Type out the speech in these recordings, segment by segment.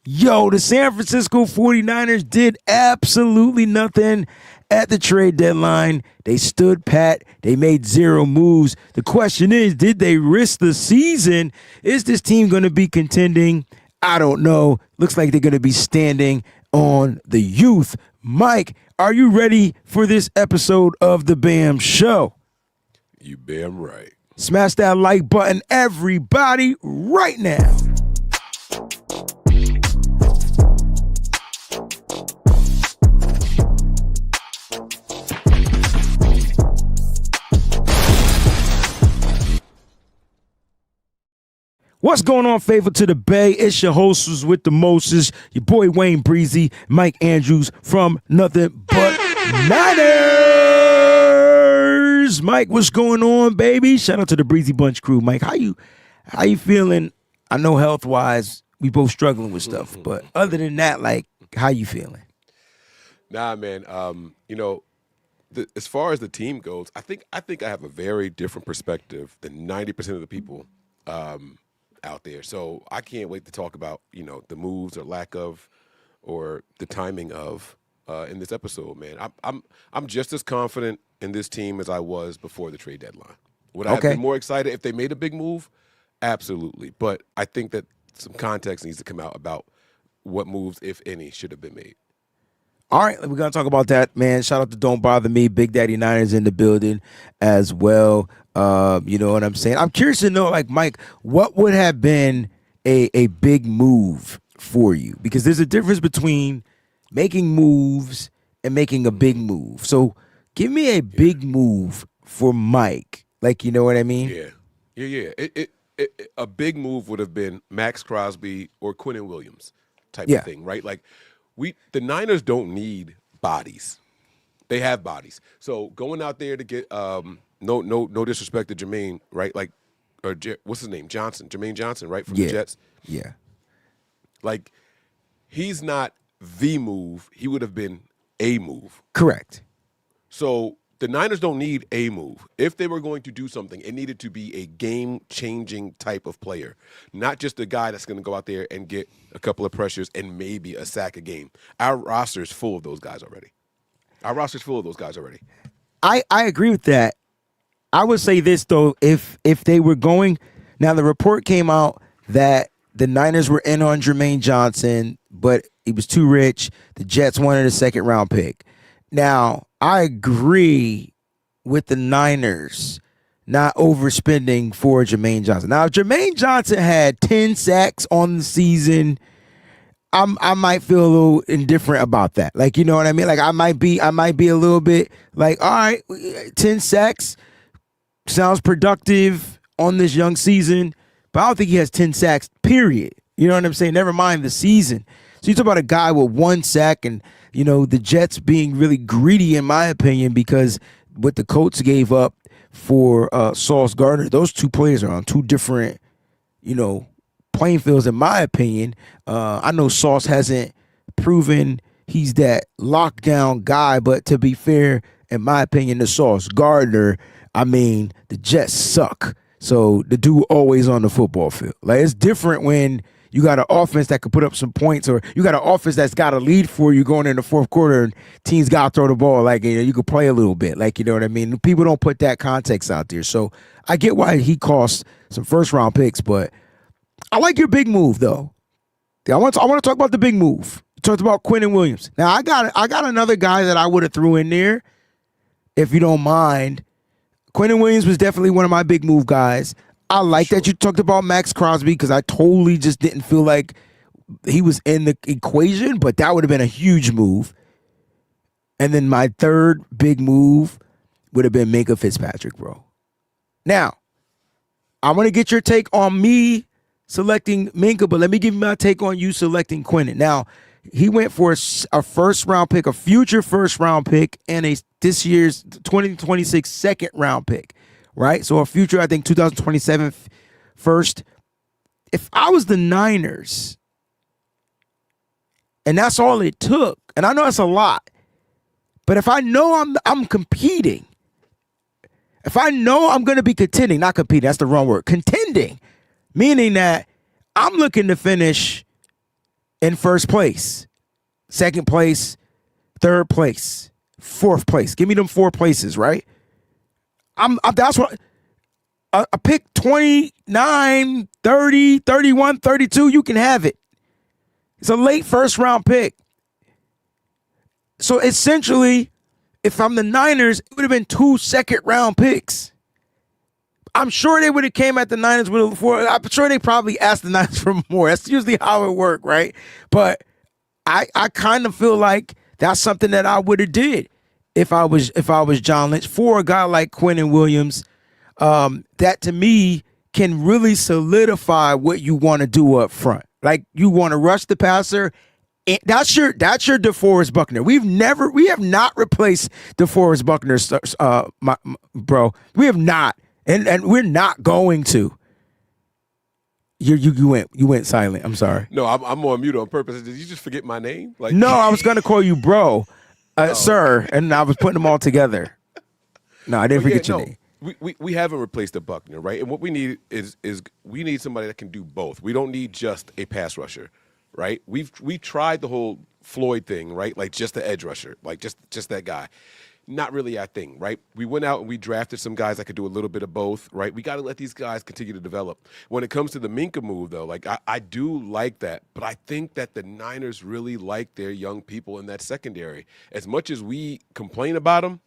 Yo, the San Francisco 49ers did absolutely nothing at the trade deadline. They stood pat. They made zero moves. The question is, did they risk the season? Is this team going to be contending? I don't know. Looks like they're going to be standing on the youth. Mike, are you ready for this episode of The Bam Show? You damn right. Smash that like button, everybody, right now. What's going on, favor to the Bay? It's your hostess with the Moses, your boy Wayne Breezie, Mike Andrews from Nothing But Niners. Mike, what's going on, baby? Shout out to the Breezy Bunch crew. Mike, how you feeling? I know health-wise, we both struggling with stuff, but other than that, like, how you feeling? Nah, man. As far as the team goes, I think I have a very different perspective than 90% of the people out there. So I can't wait to talk about, the moves or lack of, or the timing of in this episode, man. I'm just as confident in this team as I was before the trade deadline. Would I have been more excited if they made a big move? Absolutely. But I think that some context needs to come out about what moves, if any, should have been made. All right, we're going to talk about that, man. Shout out to Don't Bother Me. Big Daddy Niners in the building as well. You know what I'm saying? I'm curious to know, like, Mike, what would have been a big move for you? Because there's a difference between making moves and making a big move. So give me a big move for Mike. Like, you know what I mean? Yeah. A big move would have been Max Crosby or Quinnen Williams type of thing, right? Like, the Niners don't need bodies. They have bodies. So going out there to get no disrespect to Jermaine, right? Like, or what's his name? Jermaine Johnson, right? From the Jets. Yeah. Like, he's not the move. He would have been a move. Correct. So the Niners don't need a move. If they were going to do something, it needed to be a game-changing type of player, not just a guy that's going to go out there and get a couple of pressures and maybe a sack a game. Our roster is full of those guys already. I agree with that. I would say this, though, if they were going – now, the report came out that the Niners were in on Jermaine Johnson, but he was too rich. The Jets wanted a second-round pick. Now, I agree with the Niners not overspending for Jermaine Johnson. Now, if Jermaine Johnson had 10 sacks on the season, I might feel a little indifferent about that. Like, you know what I mean? Like, I might be a little bit like, all right, 10 sacks sounds productive on this young season, but I don't think he has 10 sacks, period. You know what I'm saying? Never mind the season. So you talk about a guy with one sack and, the Jets being really greedy, in my opinion, because what the Colts gave up for Sauce Gardner, those two players are on two different, playing fields, in my opinion. I know Sauce hasn't proven he's that lockdown guy, but to be fair, in my opinion, the Sauce Gardner, the Jets suck. So the dude always on the football field. Like, it's different when you got an offense that could put up some points, or you got an offense that's got a lead for you going in the fourth quarter, and teams got to throw the ball. Like, you could play a little bit. Like, you know what I mean? People don't put that context out there. So I get why he cost some first-round picks, but I like your big move, though. I want to talk about the big move. You talked about Quinnen Williams. Now, I got another guy that I would have threw in there, if you don't mind. Quinnen Williams was definitely one of my big move guys. I like that you talked about Max Crosby, because I totally just didn't feel like he was in the equation, but that would have been a huge move. And then my third big move would have been Minkah Fitzpatrick, bro. Now, I want to get your take on me selecting Minkah, but let me give you my take on you selecting Quinnen. Now, he went for a first-round pick, a future first-round pick, and this year's 2026 second-round pick. Right? So a future, I think, 2027 first. If I was the Niners, and that's all it took, and I know that's a lot, but if I know I'm competing, if I know I'm going to be contending, not competing, that's the wrong word, contending, meaning that I'm looking to finish in first place, second place, third place, fourth place. Give me them 4 places, right? That's what a pick 29, 30, 31, 32, you can have it. It's a late first round pick. So essentially, if I'm the Niners, it would have been 2 second round picks. I'm sure they would have came at the Niners with 4. I'm sure they probably asked the Niners for more. That's usually how it worked, right? But I kind of feel like that's something that I would have did if I was John Lynch for a guy like Quinnen Williams. That to me can really solidify what you want to do up front. Like you want to rush the passer. That's your DeForest Buckner. We have not replaced DeForest Buckner, bro. We have not, and we're not going to. You went silent. I'm sorry. No, I'm on mute on purpose. Did you just forget my name? Like no, I was gonna call you bro, sir, and I was putting them all together. No, I didn't forget your name. We haven't replaced the Buckner, right? And what we need is we need somebody that can do both. We don't need just a pass rusher, right? We tried the whole Floyd thing, right? Like just the edge rusher, like just that guy. Not really our thing, right? We went out and we drafted some guys that could do a little bit of both, right? We got to let these guys continue to develop. When it comes to the Minka move, though, like I do like that, but I think that the Niners really like their young people in that secondary. As much as we complain about them,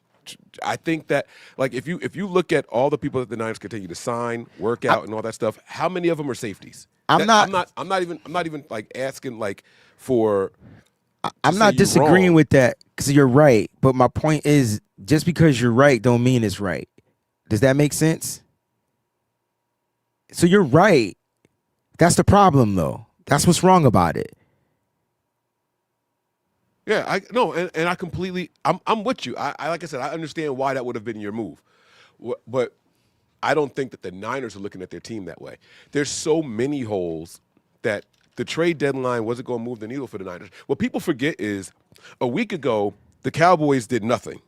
I think that like if you look at all the people that the Niners continue to sign, work out, and all that stuff, how many of them are safeties? I'm not even like asking like for. I'm not disagreeing with that because you're right, but my point is just because you're right don't mean it's right. Does that make sense? So you're right. That's the problem, though. That's what's wrong about it. Yeah, and I completely, I'm with you. I like I said, I understand why that would have been your move, but I don't think that the Niners are looking at their team that way. There's so many holes that the trade deadline wasn't going to move the needle for the Niners. What people forget is a week ago, the Cowboys did nothing.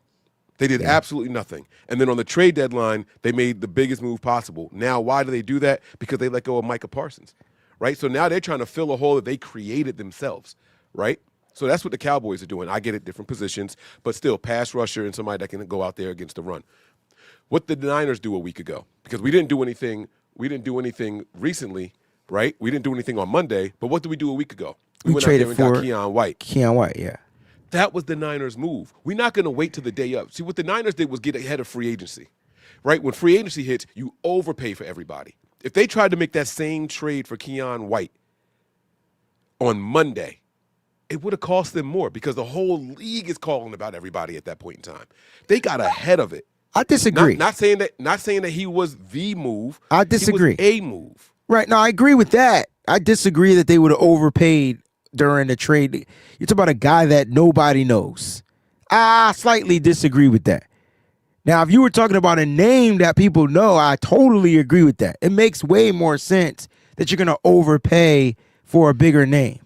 They did absolutely nothing. And then on the trade deadline, they made the biggest move possible. Now, why do they do that? Because they let go of Micah Parsons, right? So now they're trying to fill a hole that they created themselves, right? So that's what the Cowboys are doing. I get it, different positions, but still pass rusher and somebody that can go out there against the run. What did the Niners do a week ago? Because we didn't do anything recently. Right? We didn't do anything on Monday, but what did we do a week ago? We went traded out there and for got Keion White. Keion White, yeah. That was the Niners' move. We're not going to wait till the day up. See, what the Niners did was get ahead of free agency. Right? When free agency hits, you overpay for everybody. If they tried to make that same trade for Keion White on Monday, it would have cost them more because the whole league is calling about everybody at that point in time. They got ahead of it. I disagree. Not saying that he was the move. I disagree. He was a move. Right. No, I agree with that. I disagree that they would have overpaid during the trade. You're talking about a guy that nobody knows. I slightly disagree with that. Now, if you were talking about a name that people know, I totally agree with that. It makes way more sense that you're going to overpay for a bigger name.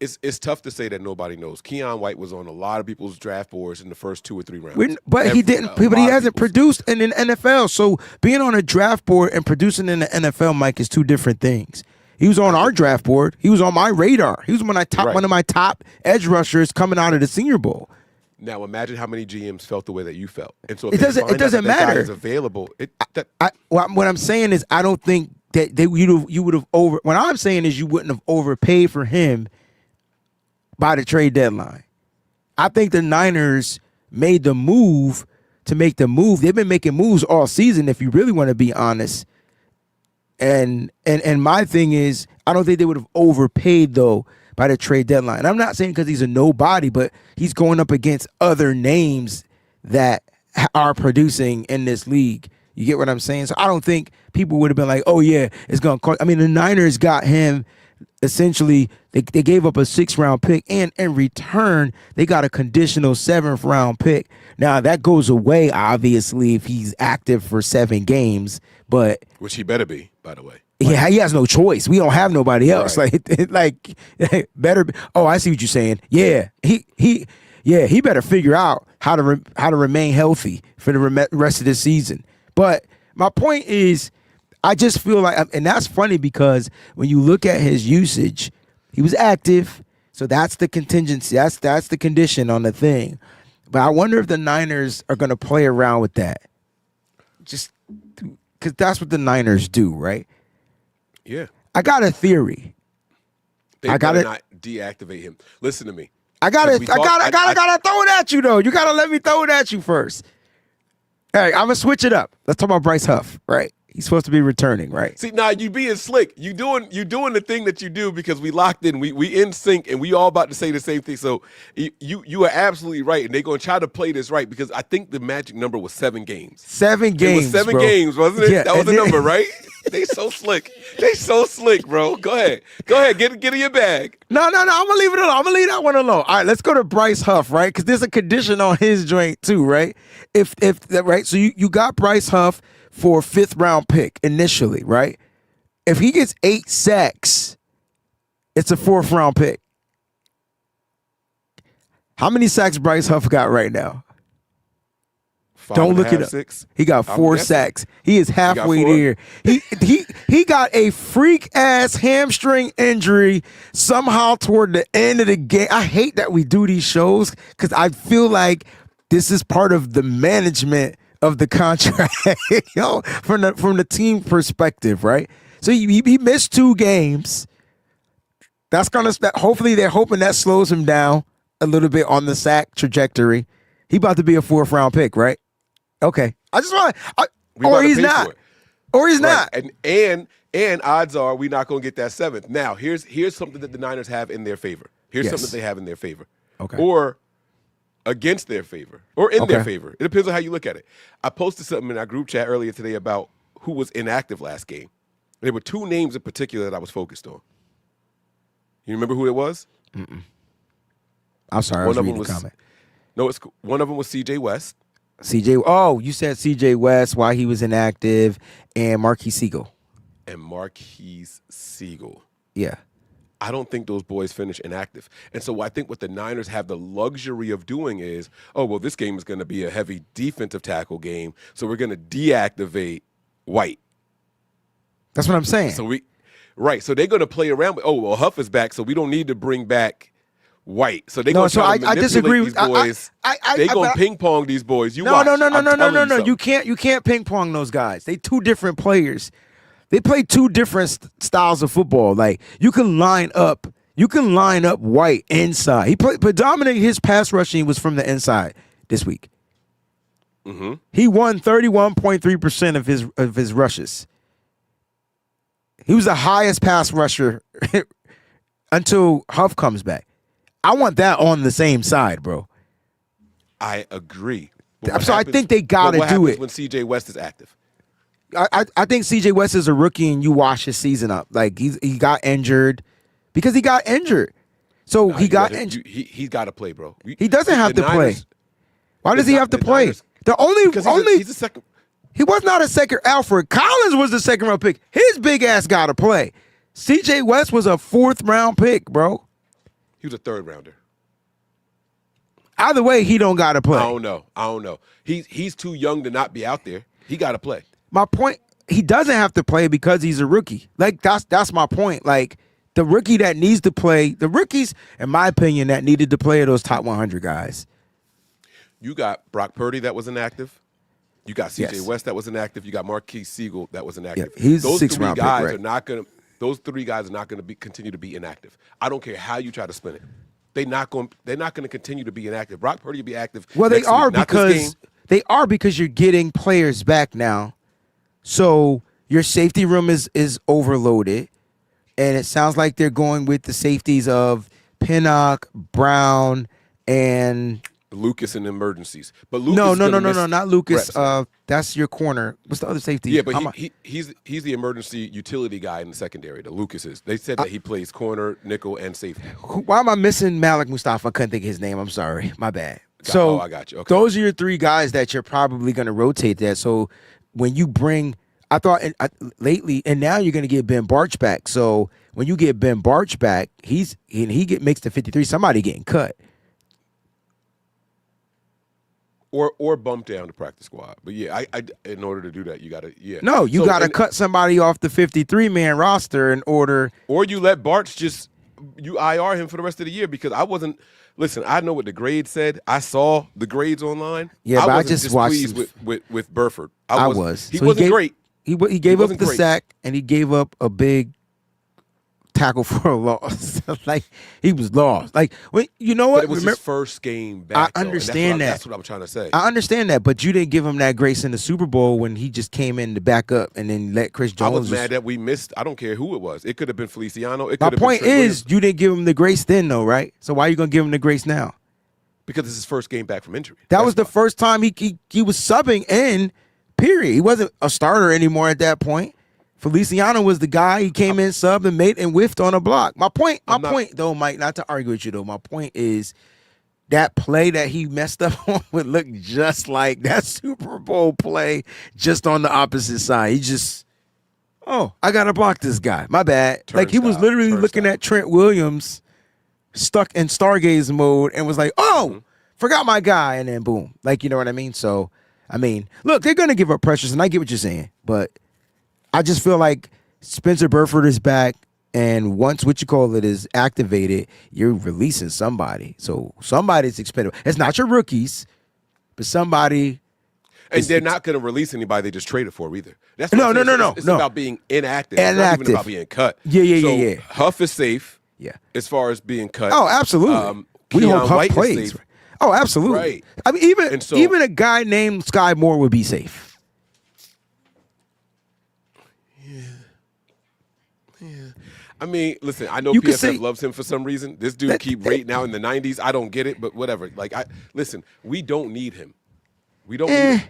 It's tough to say that nobody knows. Keion White was on a lot of people's draft boards in the first 2 or 3 rounds. But he hasn't produced in the NFL. So being on a draft board and producing in the NFL, Mike, is 2 different things. He was on our draft board. He was on my radar. He was one of my top edge rushers coming out of the Senior Bowl. Now imagine how many GMs felt the way that you felt. And so if it doesn't matter. Guy is available. What I'm saying is I don't think that you would have over. What I'm saying is you wouldn't have overpaid for him by the trade deadline. I think the Niners made the move to make the move. They've been making moves all season, if you really want to be honest. And my thing is, I don't think they would have overpaid though by the trade deadline. I'm not saying because he's a nobody, but he's going up against other names that are producing in this league. You get what I'm saying? So I don't think people would have been like, oh yeah, it's going to cost. I mean, the Niners got him. Essentially, they gave up a 6th-round pick, and in return, they got a conditional 7th-round pick. Now, that goes away, obviously, if he's active for 7 games, but... Which he better be, by the way. Yeah, he has no choice. We don't have nobody else. Right. Like better... Oh, I see what you're saying. Yeah, he better figure out how to remain healthy for the rest of the season. But my point is... I just feel like, and that's funny because when you look at his usage, He was active, so that's the contingency. That's the condition on the thing. But I wonder if the Niners are going to play around with that, just because that's what the Niners do, right? Yeah. I got a theory. They better not deactivate him. Listen to me. I gotta throw it at you though. You gotta let me throw it at you first. All right, I'm gonna switch it up. Let's talk about Bryce Huff, right? He's supposed to be returning, right? See, you being slick. You doing the thing that you do because we locked in. We in sync, and we all about to say the same thing. So you are absolutely right, and they're gonna try to play this right because I think the magic number was 7 games. 7 games. It was 7 games, wasn't it? Yeah, that was the number, right? They so slick. They so slick, bro. Go ahead. Get in your bag. No. I'm gonna leave it alone. I'm gonna leave that one alone. All right, let's go to Bryce Huff, right? Because there's a condition on his joint too, right? If right, so you got Bryce Huff for a 5th round pick initially, right? If he gets 8 sacks, it's a 4th round pick. How many sacks Bryce Huff got right now? 5 Don't and look a half, it up. 6. He got 4 sacks. He is halfway there. He got a freak ass hamstring injury somehow toward the end of the game. I hate that we do these shows because I feel like this is part of the management of the contract, from the team perspective, right? So he missed 2 games. That's hopefully they're hoping that slows him down a little bit on the sack trajectory. He about to be a 4th round pick, right? Okay. I just want or he's not. Or he's not. And odds are we're not going to get that 7th. Now, here's something that the Niners have in their favor. Here's something that they have in their favor. Okay. Or against their favor. Or in their favor. It depends on how you look at it. I posted something in our group chat earlier today about who was inactive last game. There were 2 names in particular that I was focused on. You remember who it was? Mm-mm. I'm sorry, I was reading the comment. No, one of them was C.J. West. You said C.J. West, why he was inactive, and Marquise Siegel. Yeah. I don't think those boys finish inactive. And so I think what the Niners have the luxury of doing is, this game is going to be a heavy defensive tackle game, so we're going to deactivate White. That's what I'm saying. So they're going to play around with, Huff is back, so we don't need to bring back White. So they're going to try to manipulate disagree these boys. They're going to ping pong these boys. No. You can't ping pong those guys. They 2 different players. They play 2 different styles of football. Like you can line up White inside. He predominated his pass rushing was from the inside this week. Mm-hmm. He won 31.3% of his rushes. He was the highest pass rusher until Huff comes back. I want that on the same side, bro. I agree. So I think they got to do it when C.J. West is active. I think C.J. West is a rookie and you wash his season up. Like he got injured because he got injured. So he got injured. He's got to play, bro. He doesn't have to play. Why does he have to play? He's a second. He was not a second. Alfred Collins was the 2nd round pick. His big ass got to play. C.J. West was a 4th round pick, bro. He was a 3rd rounder. Either way, he don't got to play. I don't know. He's too young to not be out there. He got to play. My point, he doesn't have to play because he's a rookie. Like that's my point. Like the rookie that needs to play, the rookies, in my opinion, that needed to play are those top 100 guys. You got Brock Purdy that was inactive. You got C.J. West that was inactive. You got Marquise Siegel that was inactive. Yeah, he's those 6th round pick, right? Those 3 guys are not going to continue to be inactive. I don't care how you try to spin it. They're not going to continue to be inactive. Brock Purdy will be active. Well, they are because you're getting players back now. So your safety room is overloaded, and it sounds like they're going with the safeties of Pinnock, Brown, and Lucas in emergencies. But Lucas no, not Lucas. That's your corner. What's the other safety? Yeah, but he's the emergency utility guy in the secondary. The Lucas is. They said that he plays corner, nickel, and safety. Why am I missing Malik Mustafa? I couldn't think of his name. I'm sorry. My bad. I got you. Okay. Those are your 3 guys that you're probably going to rotate that. So when you bring, I thought lately, and now you're going to get Ben Barch back. So when you get Ben Barch back, he makes the 53. Somebody getting cut. Or bump down the practice squad. But yeah, I in order to do that, you got to got to cut somebody off the 53-man roster in order. Or you let Barch just you IR him for the rest of the year because I wasn't. Listen, I know what the grade said. I saw the grades online. Yeah, I but I wasn't just watched displeased with Burford. I was. He So wasn't great. He gave up wasn't the great. sack and he gave up a big tackle for a loss. Like he was lost. Like you know what? But it was his first game back. I understand though, and that. That's what I'm trying to say. I understand that, but you didn't give him that grace in the Super Bowl when he just came in to back up and then let Chris Jones. I was mad that we missed. I don't care who it was. It could have been Feliciano. It My could have point been Trent is, Williams. you didn't give him the grace then, though, right? So why are you gonna give him the grace now? Because it's his first game back from injury. That was the first time he was subbing in. Period. He wasn't a starter anymore at that point. Feliciano was the guy. He came in, subbed, and made and whiffed on a block. My point, though, Mike, not to argue with you though. My point is that play that he messed up on would look just like that Super Bowl play, just on the opposite side. He just, I gotta block this guy. My bad. He was literally looking at Trent Williams, stuck in stargaze mode, and was like, forgot my guy, and then boom. You know what I mean? So, I mean, look, they're gonna give up pressures, and I get what you're saying, but I just feel like Spencer Burford is back, and once is activated, you're releasing somebody. So somebody's expendable. It's not your rookies, but somebody. And they're not going to release anybody they just traded for either. That's no. It's about being inactive. It's not even about being cut. Yeah. Huff is safe. Yeah. As far as being cut. Oh, absolutely. We hope Huff plays. Oh, absolutely. Right. I mean, even a guy named Sky Moore would be safe. Yeah. I mean, listen, I know PFF loves him for some reason. This dude keep rating now in the 90s. I don't get it, but whatever. Listen, we don't need him. We don't need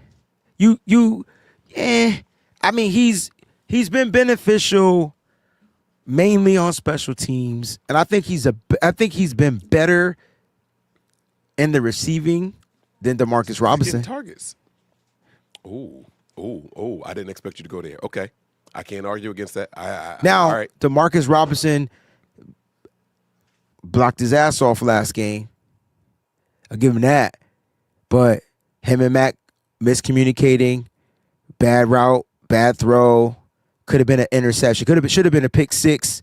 him. I mean, he's been beneficial mainly on special teams, and I think he's been better in the receiving than DeMarcus Robinson. Targets. Oh, I didn't expect you to go there. Okay. I can't argue against that. Now, all right. DeMarcus Robinson blocked his ass off last game. I'll give him that. But him and Mac miscommunicating, bad route, bad throw, could have been an interception. Should have been a pick six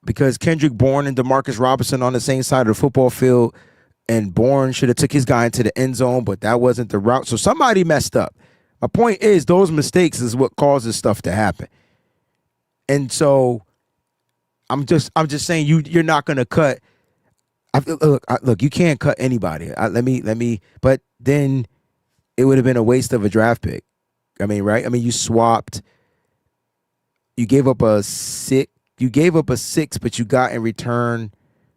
because Kendrick Bourne and DeMarcus Robinson on the same side of the football field, and Bourne should have took his guy into the end zone, but that wasn't the route. So somebody messed up. My point is, those mistakes is what causes stuff to happen. And so I'm just saying you're not going to cut. Look, you can't cut anybody. But then it would have been a waste of a draft pick. I mean, right? I mean, you swapped. You gave up a six. But you got in return.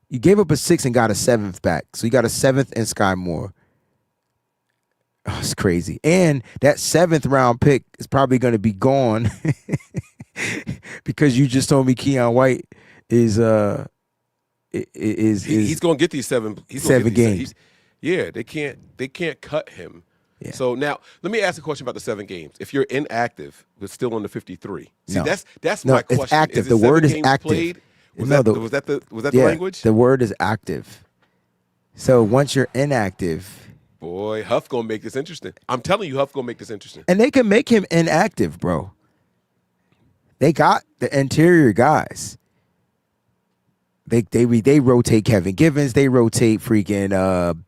You gave up a 6 and got a 7th back. So you got a 7th and Sky Moore. Oh, it's crazy. And that 7th round pick is probably going to be gone because you just told me Keon White is he's going to get these 7 games. They can't cut him. Yeah. So now let me ask a question about the 7 games. If you're inactive but still on the 53, that's my question. It's active. The word is active. Played? Was that the language? The word is active. So once you're inactive. Boy, Huff gonna make this interesting. I'm telling you, Huff gonna make this interesting. And they can make him inactive, bro. They got the interior guys. They rotate Kevin Givens. They rotate freaking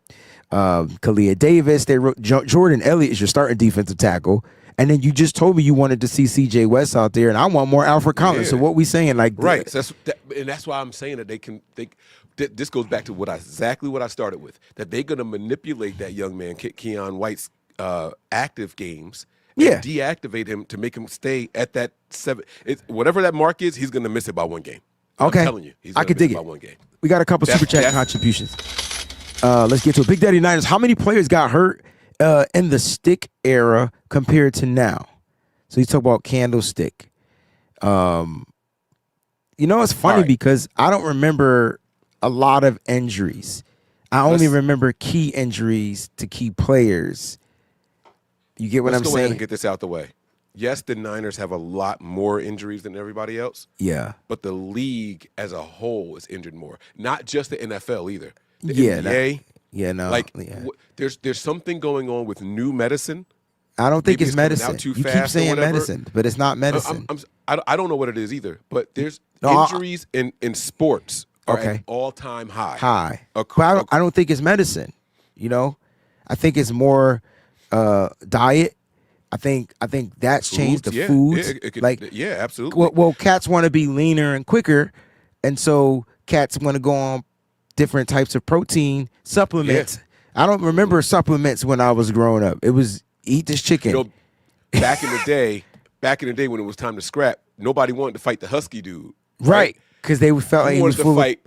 Kalia Davis. Jordan Elliott is your starting defensive tackle. And then you just told me you wanted to see C.J. West out there, and I want more Alfred Collins. So what we saying, right? That's why I'm saying that they can. This goes back to exactly what I started with. That they're going to manipulate that young man, Keon White's active games, and deactivate him to make him stay at that 7. Whatever that mark is, he's going to miss it by 1 game. Okay, I'm telling you, he's going to miss it by 1 game. We got a couple super chat contributions. Let's get to it. Big Daddy Niners. How many players got hurt in the stick era compared to now? So you talk about candlestick. It's funny because I don't remember a lot of injuries. I only remember key injuries to key players. You get what I'm saying? Let's go ahead and get this out the way. Yes, the Niners have a lot more injuries than everybody else. Yeah. But the league as a whole is injured more. Not just the NFL either. The NBA. There's something going on with new medicine. I don't think it's medicine. Out too you fast keep saying medicine, but it's not medicine. I don't know what it is either. But there's injuries in sports are at an Okay. all-time high. High. Ac- But ac- I don't think it's medicine. You know, I think it's more diet. I think that's changed Foods, the yeah. foods. It could, Like, yeah, absolutely. well, cats want to be leaner and quicker, and so cats want to go on different types of protein Yeah. supplements. I don't remember supplements when I was growing up. It was eat this You chicken. know, back in the day when it was time to scrap, nobody wanted to fight the husky dude. Right. Because they felt like You he was wanted to full fight.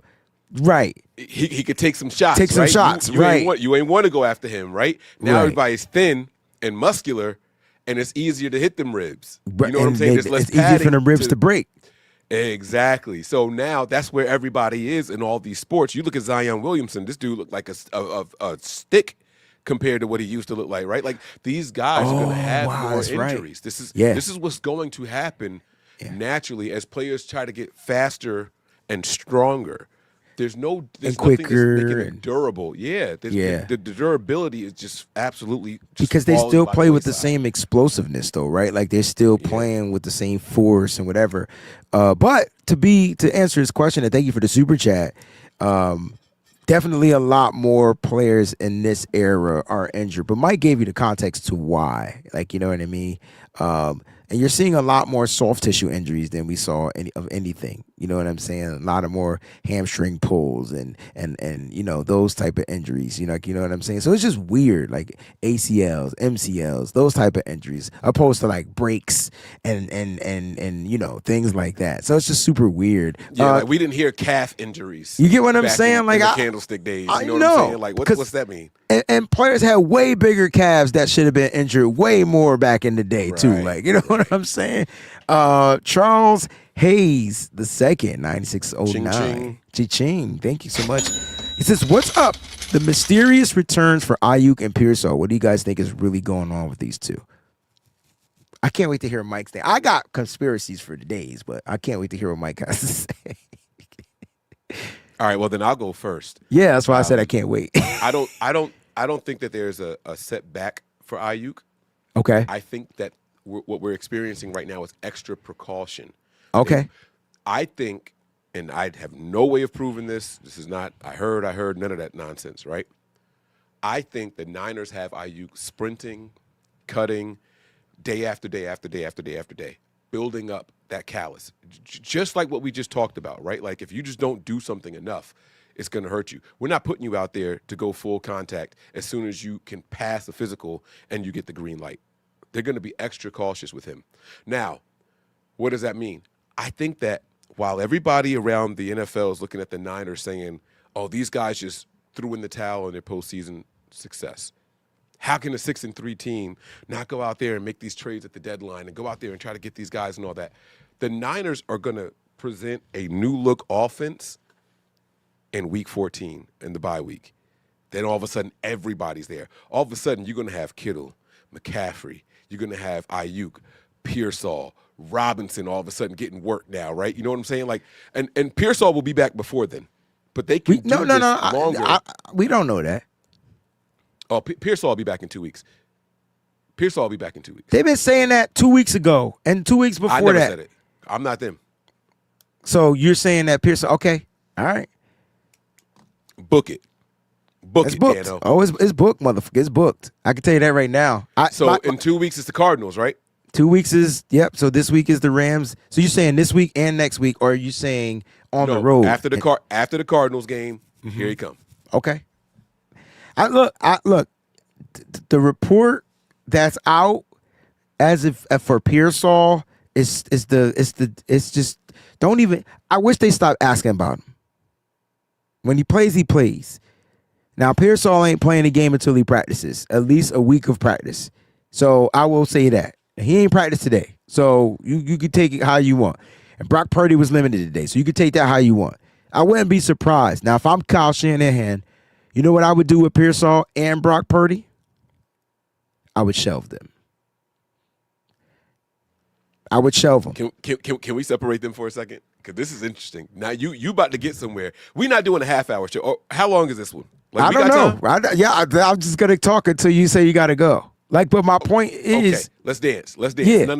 of. Right. He could take some shots. Take some right? shots, You right. You ain't want to go after him, right? Now Right. everybody's thin and muscular, and it's easier to hit them ribs. You Right. know what I'm And saying? There's less it's easier for padding the ribs to break. Exactly. So now that's where everybody is in all these sports. You look at Zion Williamson. This dude looked like a stick compared to what he used to look like, right? Like these guys are going to have wow, more that's right. injuries. This Yeah. is what's going to happen naturally as players try to get faster and stronger. There's nothing that's quicker making it and- durable. Yeah. Yeah. The durability is just absolutely just Because they falling still by play with the wayside. same explosiveness, though, right? Like they're still playing with the same force and whatever. But to answer his question, and thank you for the super chat. Definitely a lot more players in this era are injured. But Mike gave you the context to why. Like, you know what I mean? And you're seeing a lot more soft tissue injuries than we saw of anything. You know what I'm saying? A lot of more hamstring pulls and you know, those type of injuries. You know what I'm saying? So it's just weird, like ACLs, MCLs, those type of injuries, opposed to like breaks and you know, things like that. So it's just super weird. Yeah, like we didn't hear calf injuries. You get what I'm back saying? in Like the I- candlestick days. I You know what know, I'm saying? Like what's that mean? And players had way bigger calves that should have been injured way more back in the day too. Right. Like, you know what I'm saying? Charles Hayes the second, 9609. Ching. Thank you so much. He says, "What's up? The mysterious returns for Ayuk and Pearsall. What do you guys think is really going on with these two?" I can't wait to hear Mike's thing. I got conspiracies for the days, but I can't wait to hear what Mike has to say. All right, well then I'll go first. Yeah, that's why I said I can't wait. I don't think that there's a setback for Ayuk. Okay. I think that what we're experiencing right now is extra precaution. Okay. I think, and I have no way of proving this. This is not, I heard, none of that nonsense, right? I think the Niners have Ayuk sprinting, cutting, day after day after day after day after day, building up that callus. Just like what we just talked about, right? Like if you just don't do something enough, it's going to hurt you. We're not putting you out there to go full contact as soon as you can pass a physical and you get the green light. They're going to be extra cautious with him. Now, what does that mean? I think that while everybody around the NFL is looking at the Niners saying, oh, these guys just threw in the towel on their postseason success. How can a 6-3 team not go out there and make these trades at the deadline and go out there and try to get these guys and all that? The Niners are going to present a new look offense in week 14 in the bye week. Then all of a sudden, everybody's there. All of a sudden, you're going to have Kittle, McCaffrey. You're going to have Ayuk, Pearsall, Robinson all of a sudden getting work now, right? You know what I'm saying? Like, and Pearsall will be back before then. But they can do this longer. We don't know that. Oh, Pearsall will be back in 2 weeks. Pearsall will be back in 2 weeks. They've been saying that 2 weeks ago and 2 weeks before I never that. said it. I'm not them. So you're saying that Pearson? Okay, all right. Book it. Book It's it, booked. Dano. Oh, it's booked, motherfucker. It's booked. I can tell you that right now. In 2 weeks, it's the Cardinals, right? 2 weeks is yep. So this week is the Rams. So you're saying this week and next week, or are you saying on the road after the Cardinals game? Here he come. Okay. I look. The report that's out as if for Pearsall is just don't even. I wish they stopped asking about him. When he plays, he plays. Now Pearsall ain't playing the game until he practices, at least a week of practice. So I will say that he ain't practiced today. So you can take it how you want. And Brock Purdy was limited today, so you can take that how you want. I wouldn't be surprised. Now if I'm Kyle Shanahan, you know what I would do with Pearsall and Brock Purdy? I would shelve them. I would shelve them. Can we separate them for a second? Because this is interesting. Now you about to get somewhere. We're not doing a half-hour show. How long is this one? Like, I don't know. I'm just gonna talk until you say you gotta go. Like, but my point is, Okay, let's dance. Let's dance. yeah. No.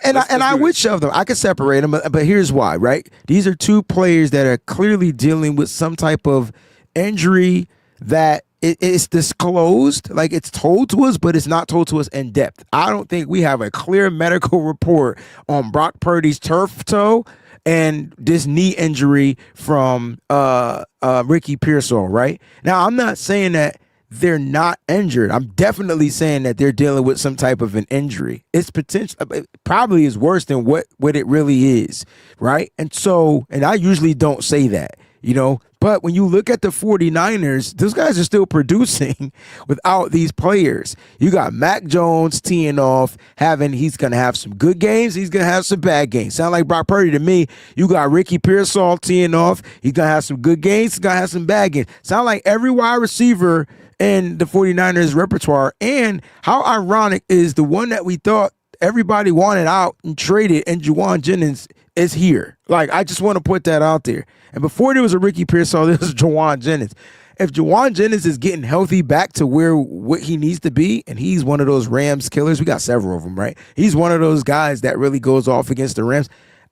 And Let's I do would this. shove them. I could separate them, but here's why, right? These are two players that are clearly dealing with some type of injury that it's disclosed, like it's told to us, but it's not told to us in depth. I don't think we have a clear medical report on Brock Purdy's turf toe and this knee injury from Ricky Pearsall, right? Now, I'm not saying that they're not injured. I'm definitely saying that they're dealing with some type of an injury. It's potential, it probably is worse than what it really is, right? And so, and I usually don't say that, but when you look at the 49ers, those guys are still producing without these players. You got Mac Jones teeing off, he's going to have some good games. He's going to have some bad games. Sound like Brock Purdy to me. You got Ricky Pearsall teeing off. He's going to have some good games. He's going to have some bad games. Sound like every wide receiver in the 49ers repertoire. And how ironic is the one that we thought everybody wanted out and traded, and Juwan Jennings is here. Like, I just want to put that out there. And before there was a Ricky Pearsall, there was Juwan Jennings. If Juwan Jennings is getting healthy back to what he needs to be, and he's one of those Rams killers, we got several of them, right? He's one of those guys that really goes off against the Rams.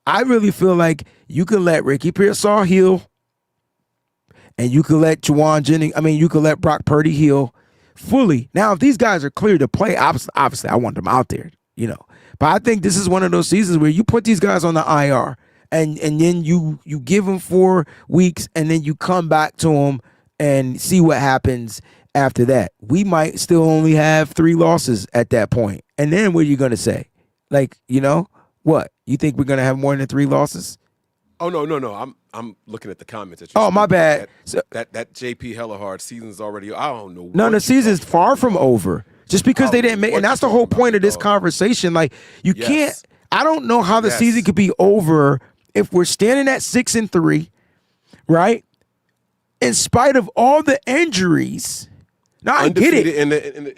I really feel like you can let Ricky Pearsall heal, and you can let you can let Brock Purdy heal fully. Now, if these guys are clear to play, obviously I want them out there, But I think this is one of those seasons where you put these guys on the IR, and then you give them 4 weeks, and then you come back to them and see what happens after that. We might still only have 3 losses at that point. And then what are you going to say? Like, what? You think we're going to have more than 3 losses? Oh, no. I'm looking at the comments. Oh, my bad. That JP Hellahard season's already, I don't know. No, the season's far from over. Just because they didn't make, and that's the whole point of this conversation. Like, you can't, I don't know how the season could be over if we're standing at 6-3, right? In spite of all the injuries. Now, I get it.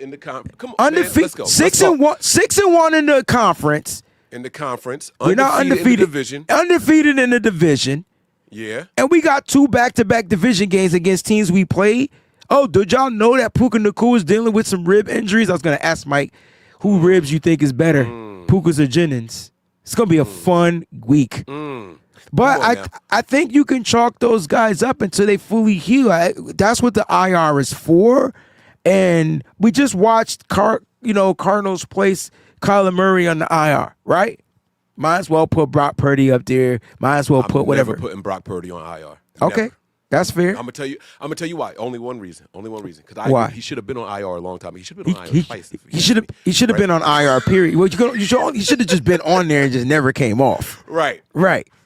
In the conference. Come on, undefeated, man, let's go. 6-1 in the conference. In the conference. We're not undefeated. In the division. Undefeated in the division. Yeah. And we got 2 back-to-back division games against teams we played. Oh, did y'all know that Puka Nacua is dealing with some rib injuries? I was going to ask Mike, who ribs you think is better, Puka's or Jennings? It's going to be a fun week. But I think you can chalk those guys up until they fully heal. That's what the IR is for. And we just watched Cardinals place Kyler Murray on the IR, right? Might as well put Brock Purdy up there. Might as well put whatever. Never putting Brock Purdy on IR. Okay. Never. That's fair. I'm gonna tell you why. Only one reason. Because why? He should have been on IR a long time. He should have been on IR twice. He should have been on IR. Period. Well, he should have just been on there and just never came off. Right.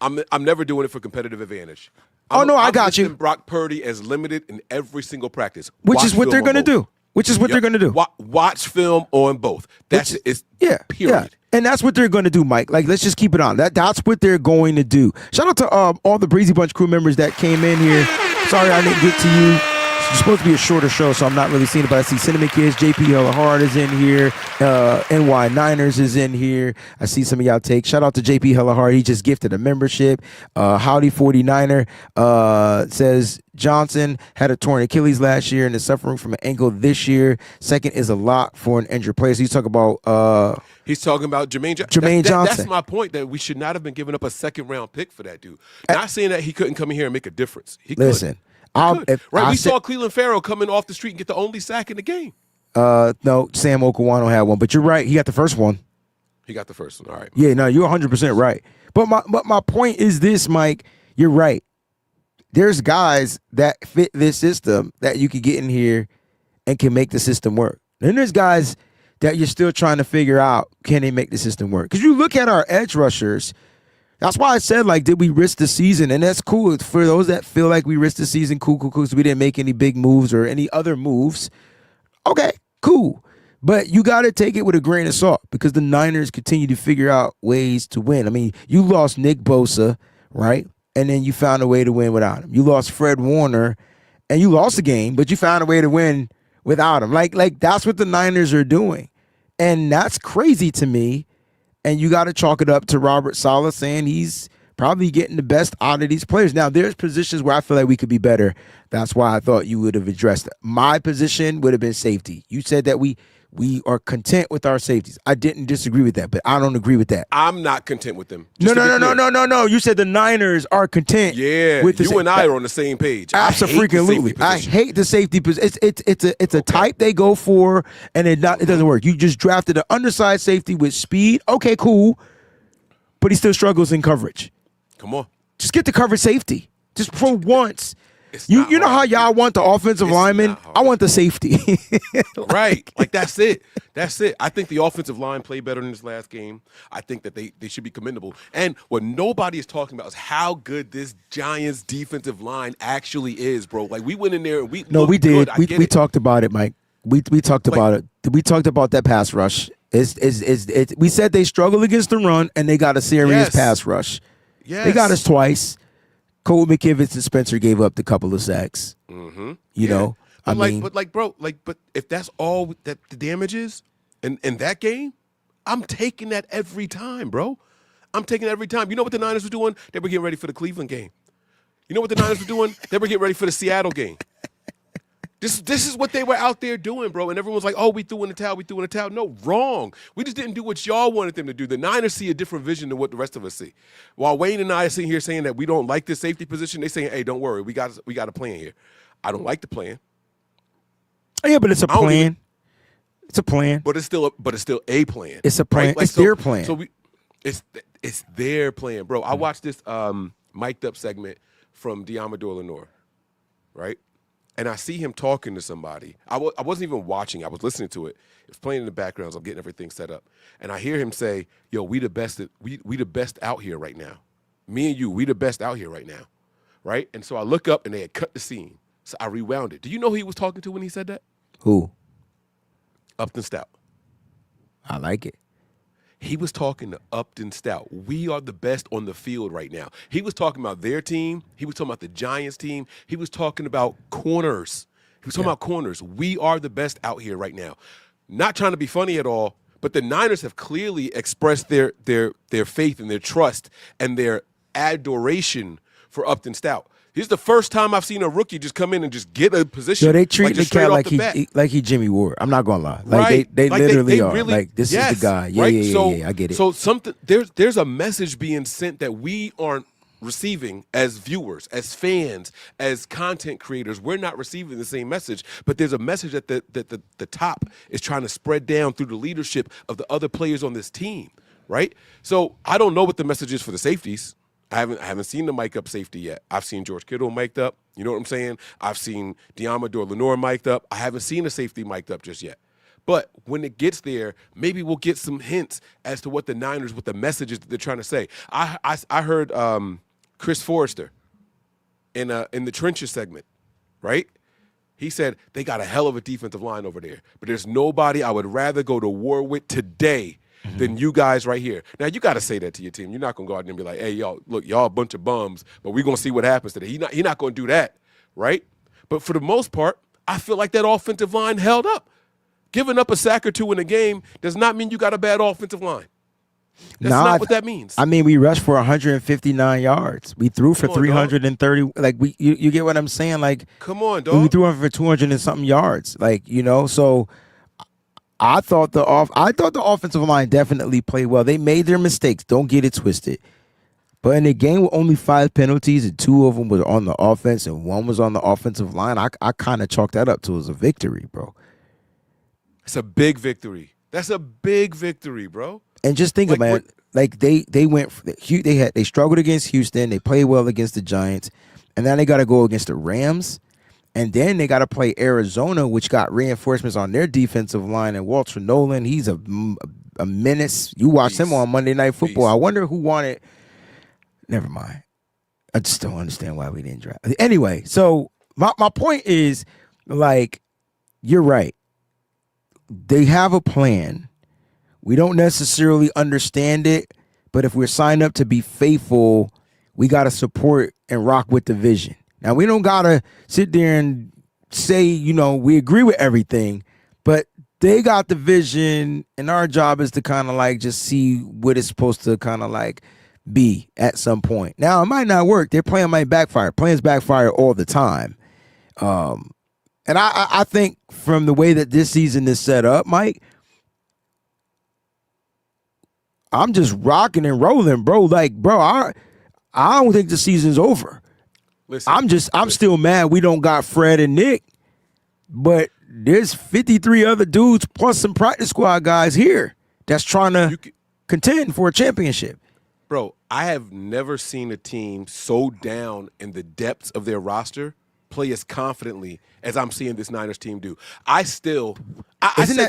I'm never doing it for competitive advantage. I got you. Brock Purdy as limited in every single practice, which is what they're gonna do. They're gonna do. Watch film on both. That's it. Period. Yeah. And that's what they're going to do, Mike. Like, let's just keep it on. That's what they're going to do. Shout out to all the Breezy Bunch crew members that came in here. Sorry I didn't get to you. It's supposed to be a shorter show, so I'm not really seeing it. But I see Cinnamon Kids, JP Hellahard is in here. NY Niners is in here. I see some of y'all take. Shout out to JP Hellahard. He just gifted a membership. Howdy 49er says Johnson had a torn Achilles last year and is suffering from an ankle this year. Second is a lot for an injured player. So he's talking about he's talking about Jermaine Johnson. That's my point, that we should not have been giving up a second-round pick for that dude. Not saying that he couldn't come in here and make a difference. He listen, could. We saw Cleveland Farrell coming off the street and get the only sack in the game. No, Sam Okawano had one, but you're right. He got the first one. All right. Yeah, no, you're 100% right. But my point is this, Mike. You're right. There's guys that fit this system that you can get in here and can make the system work. Then there's guys that you're still trying to figure out, can they make the system work? Because you look at our edge rushers, that's why I said, like, did we risk the season? And that's cool. For those that feel like we risked the season, cool, because we didn't make any big moves or any other moves. Okay, cool. But you got to take it with a grain of salt because the Niners continue to figure out ways to win. I mean, you lost Nick Bosa, right? And then you found a way to win without him. You lost Fred Warner, and you lost the game, but you found a way to win without him. Like that's what the Niners are doing. And that's crazy to me. And you got to chalk it up to Robert Saleh saying he's probably getting the best out of these players. Now, there's positions where I feel like we could be better. That's why I thought you would have addressed it. My position would have been safety. You said that we We are content with our safeties. I didn't disagree with that, but I don't agree with that. I'm not content with them. No. You said the Niners are content. Yeah, with the you and I are on the same page. Absolutely. I hate the safety position. It's a type they go for, and it doesn't work. You just drafted an undersized safety with speed. Okay, cool, but he still struggles in coverage. Come on, just get the coverage safety. Just for once. You know how y'all want the offensive lineman? I want the safety. Right. Like that's it. That's it. I think the offensive line played better in this last game. I think that they should be commendable. And what nobody is talking about is how good this Giants defensive line actually is, bro. Like we went in there and we did. Good. We talked about it, Mike. We talked about it. We talked about that pass rush. We said they struggle against the run and they got a serious pass rush. Yes. They got us twice. Cole McKivitz and Spencer gave up the couple of sacks. Mm-hmm. You know, but if that's all that the damage is in that game, I'm taking that every time, bro. I'm taking it every time. You know what the Niners were doing? They were getting ready for the Cleveland game. You know what the Niners were doing? They were getting ready for the Seattle game. This is what they were out there doing, bro. And everyone's like, oh, we threw in the towel. No, wrong. We just didn't do what y'all wanted them to do. The Niners see a different vision than what the rest of us see. While Wayne and I are sitting here saying that we don't like this safety position, they saying, hey, don't worry, we got a plan here. I don't like the plan. Yeah, but it's a plan. It's a plan. But it's still a plan. It's a plan. Right? Like, it's their plan. So it's their plan, bro. I watched this mic'd up segment from Diamador Lenore, right? And I see him talking to somebody. I wasn't even watching. I was listening to it. It's playing in the background as I'm getting everything set up. And I hear him say, yo, we the best out here right now. Me and you, we the best out here right now. Right? And so I look up and they had cut the scene. So I rewound it. Do you know who he was talking to when he said that? Who? Upton Stout. I like it. He was talking to Upton Stout. We are the best on the field right now. He was talking about their team. He was talking about the Giants team. He was talking about corners. He was talking about corners. We are the best out here right now. Not trying to be funny at all, but the Niners have clearly expressed their faith and their trust and their adoration for Upton Stout. Here's the first time I've seen a rookie just come in and just get a position. So they treat the cat like he Jimmy Ward. I'm not gonna lie. Like right. they literally are. Really, like this is the guy. Yeah, right? Yeah. I get it. So there's a message being sent that we aren't receiving as viewers, as fans, as content creators. We're not receiving the same message, but there's a message that the top is trying to spread down through the leadership of the other players on this team, right? So I don't know what the message is for the safeties. I haven't seen the mic up safety yet. I've seen George Kittle mic'd up. You know what I'm saying? I've seen Diamador Lenore mic'd up. I haven't seen a safety mic'd up just yet. But when it gets there, maybe we'll get some hints as to what the Niners, what the messages that they're trying to say. I heard Chris Forrester in the trenches segment, right? He said they got a hell of a defensive line over there, but there's nobody I would rather go to war with today than you guys right here. Now, you got to say that to your team. You're not going to go out there and be like, hey, y'all, look, y'all a bunch of bums, but we're going to see what happens today. He's not going to do that, right? But for the most part, I feel like that offensive line held up. Giving up a sack or two in a game does not mean you got a bad offensive line. That's not what that means. I mean, we rushed for 159 yards. We threw for 330. Like, you get what I'm saying? Like, come on, dog. We threw for 200 and something yards. Like, you know, so I thought the offensive line definitely played well. They made their mistakes. Don't get it twisted. But in a game with only 5 penalties and 2 of them were on the offense and 1 was on the offensive line, I kind of chalked that up to as a victory, bro. It's a big victory. That's a big victory, bro. And just think about it. Like they struggled against Houston. They played well against the Giants, and then they got to go against the Rams. And then they got to play Arizona, which got reinforcements on their defensive line. And Walter Nolan, he's a menace. You watched him on Monday Night Football. I wonder who wanted. Never mind. I just don't understand why we didn't draft. Anyway, so my point is, like, you're right. They have a plan. We don't necessarily understand it, but if we're signed up to be faithful, we got to support and rock with the vision. Now, we don't got to sit there and say, you know, we agree with everything, but they got the vision, and our job is to kind of like just see what it's supposed to kind of like be at some point. Now, it might not work. Their plan might backfire. Plans backfire all the time. And I think from the way that this season is set up, Mike, I'm just rocking and rolling, bro. Like, bro, I don't think the season's over. Listen, I'm still mad we don't got Fred and Nick, but there's 53 other dudes plus some practice squad guys here that's trying to contend for a championship. Bro, I have never seen a team so down in the depths of their roster play as confidently as I'm seeing this Niners team do. I said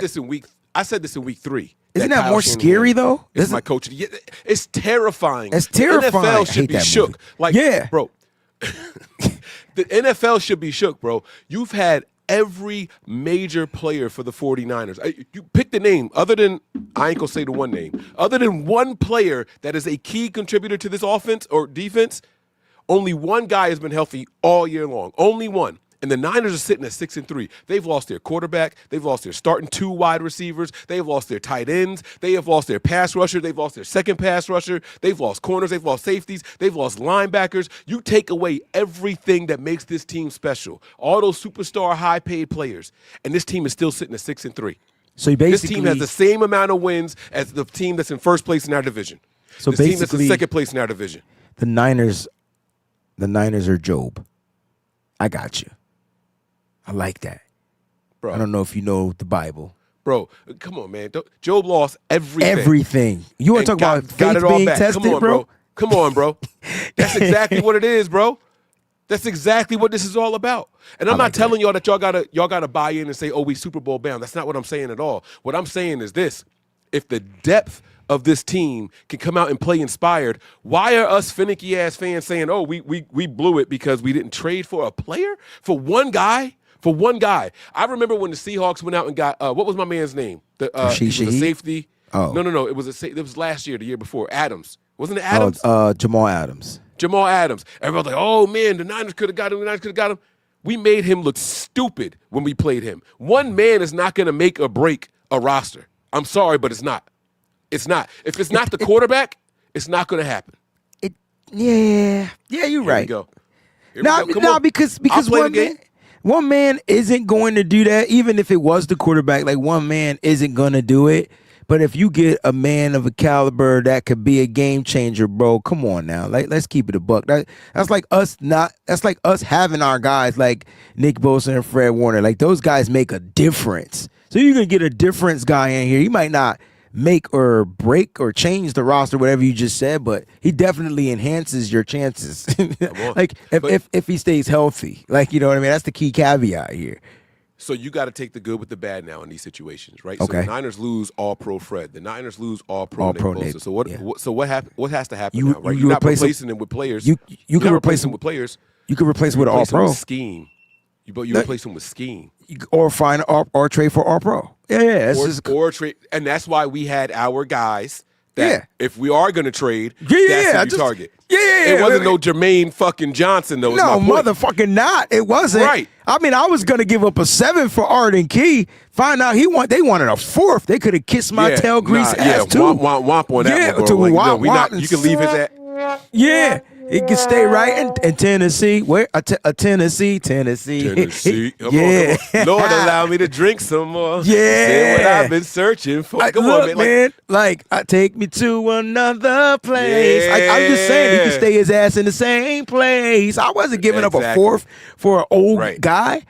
this in week 3. Isn't that more scary though? It's my coach. Yeah, it's terrifying. It's terrifying. The NFL should be shook. Movie. Like, yeah, bro. The NFL should be shook, bro. You've had every major player for the 49ers. You pick the name other than, I ain't gonna say the one name, other than one player that is a key contributor to this offense or defense. Only one guy has been healthy all year long. Only one. And the Niners are sitting at 6-3. They've lost their quarterback. They've lost their starting 2 wide receivers. They've lost their tight ends. They have lost their pass rusher. They've lost their second pass rusher. They've lost corners. They've lost safeties. They've lost linebackers. You take away everything that makes this team special. All those superstar high-paid players. And this team is still sitting at 6-3. So basically, this team has the same amount of wins as the team that's in first place in our division. So the team that's in second place in our division. The Niners are Job. I got you. I like that. Bro. I don't know if you know the Bible. Bro, come on, man. Job lost everything. Everything. You want to talk about faith being tested, come on, bro? Come on, bro. That's exactly what it is, bro. That's exactly what this is all about. And I'm not telling y'all that y'all gotta buy in and say, oh, we Super Bowl bound. That's not what I'm saying at all. What I'm saying is this. If the depth of this team can come out and play inspired, why are us finicky ass fans saying, oh, we blew it because we didn't trade for a player? For one guy? For one guy. I remember when the Seahawks went out and got what was my man's name? He was a safety. Oh. No. It was last year, the year before. Adams. Wasn't it Adams? Jamal Adams. Jamal Adams. Everybody's like, oh man, the Niners could have got him. We made him look stupid when we played him. One man is not gonna make or break a roster. I'm sorry, but it's not. It's not. If it's not the quarterback, it's not gonna happen. Yeah, you're right. Here we go. No, because one man isn't going to do that, even if it was the quarterback. Like, one man isn't going to do it. But if you get a man of a caliber that could be a game changer, bro, come on now. Like, let's keep it a buck. That's like us having our guys like Nick Bosa and Fred Warner. Like, those guys make a difference. So you're going to get a difference guy in here. He might not make or break or change the roster, whatever you just said, but he definitely enhances your chances. Like, if he stays healthy, like, you know what I mean? That's the key caveat here. So you got to take the good with the bad now in these situations, right? Okay. So the Niners lose All-Pro Fred. The Niners lose All-Pro Nick Bosa. So what has to happen now, right? You're not replacing them with players. You can replace them with players. You can replace them with All-Pro scheme. You replace them with scheme. Or find or trade for All-Pro. Yeah. Or trade, and that's why we had our guys that if we are going to trade, that's who you target. It wasn't no Jermaine fucking Johnson, though. No, motherfucking not. It wasn't. Right. I mean, I was going to give up a 7 for Arden Key. Find out they wanted a 4th. They could have kissed my tail grease ass too. Womp on that one, bro. You can leave his ass. Yeah. He can stay right in Tennessee. Where? Tennessee. Tennessee. Come on. Lord, allow me to drink some more. Yeah. Say what I've been searching for. Come on, man. Take me to another place. Yeah. I'm just saying, he can stay his ass in the same place. I wasn't giving up a 4th for an old guy.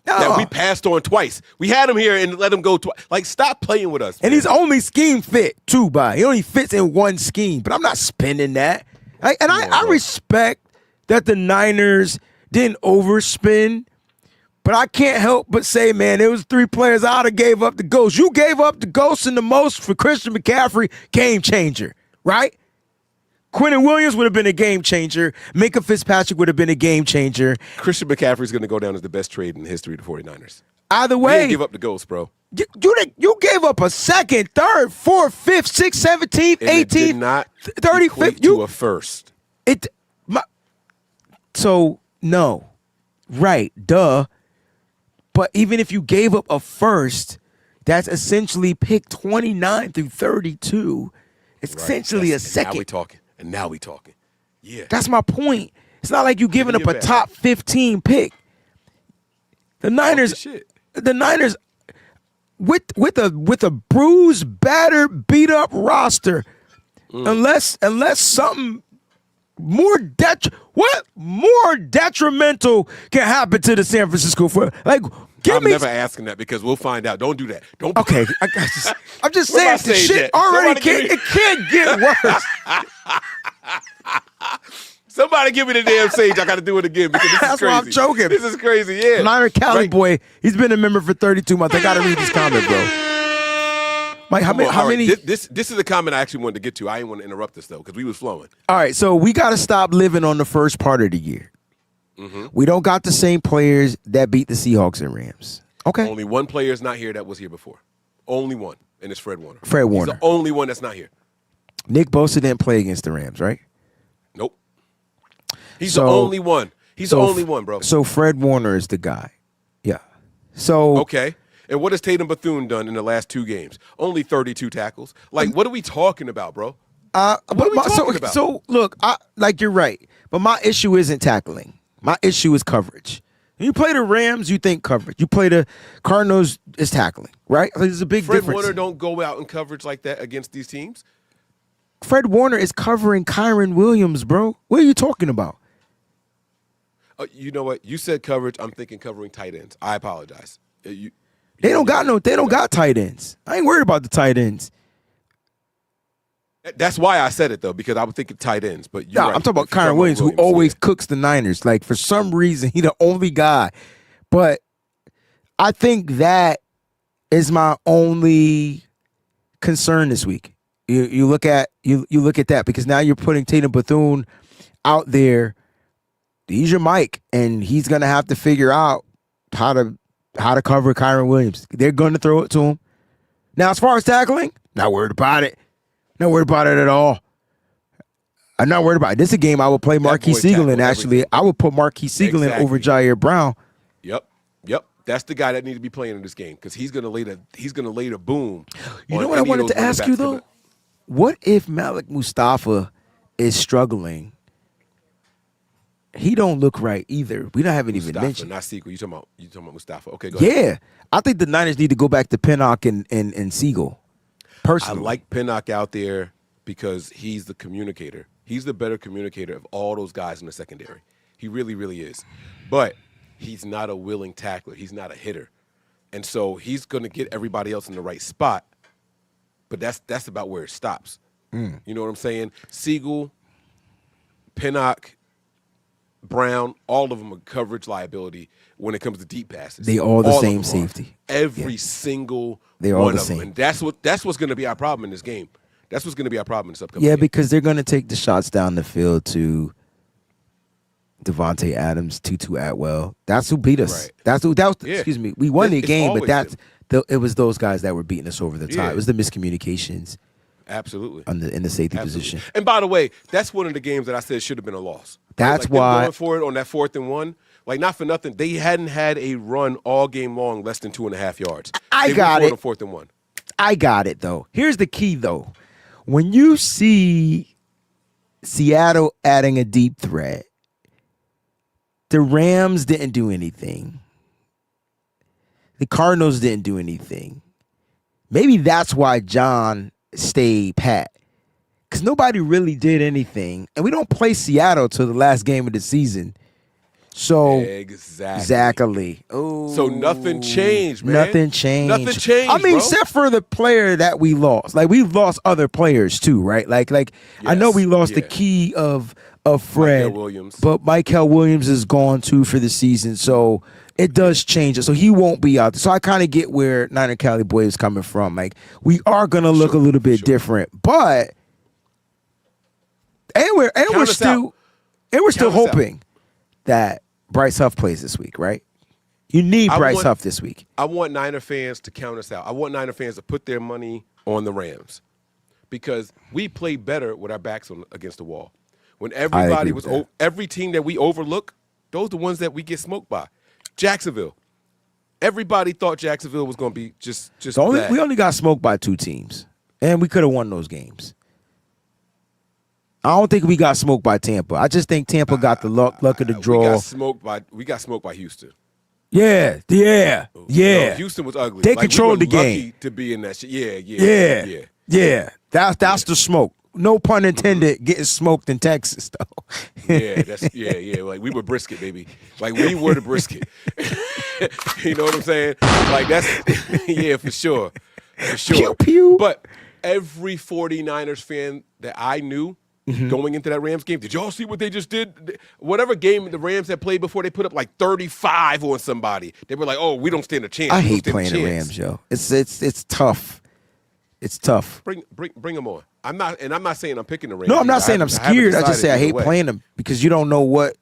No. That we passed on twice. We had him here and let him go twice. Like, stop playing with us. And he's only scheme fit, too, He only fits in one scheme, but I'm not spending that. I respect that the Niners didn't overspend, but I can't help but say, man, there was 3 players I would have gave up the ghost. You gave up the ghost and the most for Christian McCaffrey, game changer, right? Quentin Williams would have been a game changer. Minka Fitzpatrick would have been a game changer. Christian McCaffrey is going to go down as the best trade in the history of the 49ers. Either way. You didn't give up the ghost, bro. You gave up a 2nd, 3rd, 4th, 5th, 6th, 17th, 18th, 35th. To a first. So, no. Right, duh. But even if you gave up a first, that's essentially pick 29 through 32. It's essentially a 2nd. And now we talking. Yeah. That's my point. It's not like you giving up a top 15 pick. The Niners. the Niners with a bruised, battered, beat up roster, unless something more detrimental can happen to the San Francisco football. Like, I'm never asking that because we'll find out. Don't do that. Don't. Okay, I'm just saying the shit already can't get worse. Somebody give me the damn sage. I got to do it again because this is That's crazy. why I'm choking. This is crazy. Yeah. Niner Cali Right. boy, he's been a member for 32 months. I got to read this comment, bro. Mike, how many? This is a comment I actually wanted to get to. I didn't want to interrupt this though because we was flowing. All right, so we got to stop living on the first part of the year. We don't got the same players that beat the Seahawks and Rams. Okay. Only one player is not here that was here before. Only one, and it's Fred Warner. Fred Warner. He's the only one that's not here. Nick Bosa didn't play against the Rams, right? Nope. He's the only one. He's the only one, bro. So Fred Warner is the guy. Yeah. So Okay. And what has Tatum Bethune done in the last 2 games? Only 32 tackles. Like, what are we talking about, bro? What are we talking about? So look, like you're right, but my issue isn't tackling. My issue is coverage. When you play the Rams, you think coverage. You play the Cardinals, it's tackling, right? There's a big Fred difference. Warner don't go out in coverage like that against these teams. Fred Warner is covering Kyron Williams, bro. What are you talking about? You know what? You said coverage. I'm thinking covering tight ends. I apologize. They don't got tight ends. I ain't worried about the tight ends. That's why I said it though, because I was thinking tight ends. But you're right. I'm talking about Kyron Williams, who always cooks the Niners. Like, for some reason, he the only guy. But I think that is my only concern this week. You look at that, because now you're putting Tatum Bethune out there. He's your Mike, and he's gonna have to figure out how to cover Kyron Williams. They're gonna throw it to him. Now, as far as tackling, not worried about it. Not worried about it at all. I'm not worried about it. This is a game I would play Marquise Siegel in, actually. I would put Marquise Siegel in over Jair Brown. Yep. That's the guy that needs to be playing in this game because he's gonna lay the boom. You know what I wanted to ask you though? What if Malik Mustafa is struggling? He don't look right either. We don't have even mentioned. Not Siegel. You talking about Mustafa? Okay, go ahead. Yeah, I think the Niners need to go back to Pinnock and Siegel. Personally, I like Pinnock out there because he's the communicator. He's the better communicator of all those guys in the secondary. He really, really is. But he's not a willing tackler. He's not a hitter. And so he's going to get everybody else in the right spot. But that's about where it stops. You know what I'm saying? Siegel, Pinnock, Brown, all of them are coverage liability when it comes to deep passes. They all the same safety. Every single They're all one the of same. them. And that's what's going to be our problem in this game. That's what's going to be our problem in this upcoming game. because they're going to take the shots down the field to Devontae Adams, Tutu Atwell. That's who beat us. Right. Excuse me. We won the game, but it was those guys that were beating us over the top. Yeah. It was the miscommunications. Absolutely. In the safety Absolutely. position. And by the way, that's one of the games that I said should have been a loss. That's like them why going for it on that 4th and 1. Like, not for nothing, they hadn't had a run all game long less than 2.5 yards. I got it. On 4th and 1. I got it though. Here's the key though. When you see Seattle adding a deep threat, the Rams didn't do anything. The Cardinals didn't do anything. Maybe that's why John stayed pat. Because nobody really did anything. And we don't play Seattle till the last game of the season. So exactly. Oh, so nothing changed, man. Nothing changed. Nothing changed. I mean, bro. except for the player that we lost. Like, we've lost other players too, right? Like I know we lost the key of Fred, Williams. but Michael Williams is gone too for the season. So it does change it. So he won't be out there. So I kind of get where Niner Cali Boy is coming from. Like, we are gonna look a little bit different, but we're still hoping that Bryce Huff plays this week, right? You need Bryce Huff this week. I want Niner fans to count us out. I want Niner fans to put their money on the Rams because we play better with our backs against the wall. When everybody every team that we overlook, those are the ones that we get smoked by. Jacksonville. Everybody thought Jacksonville was going to be just we only got smoked by 2 teams, and we could have won those games. I don't think we got smoked by Tampa. I just think Tampa got the luck of the draw. We got smoked by Houston. Yeah. No, Houston was ugly. They Like, controlled we the were game. lucky to be in that shit. Yeah. Yeah. That's the smoke. No pun intended. Getting smoked in Texas though. Yeah. Like, we were brisket, baby. Like, we were the brisket. You know what I'm saying? Like, that's yeah, for sure. Pew pew. But every 49ers fan that I knew going into that Rams game, did y'all see what they just did? Whatever game the Rams had played before, they put up like 35 on somebody. They were like, "Oh, we don't stand a chance." I hate playing the Rams, yo. It's tough. It's tough. Bring them on. I'm not saying I'm picking the Rams. No, I'm not saying I'm scared. I just say I hate playing them because you don't know what.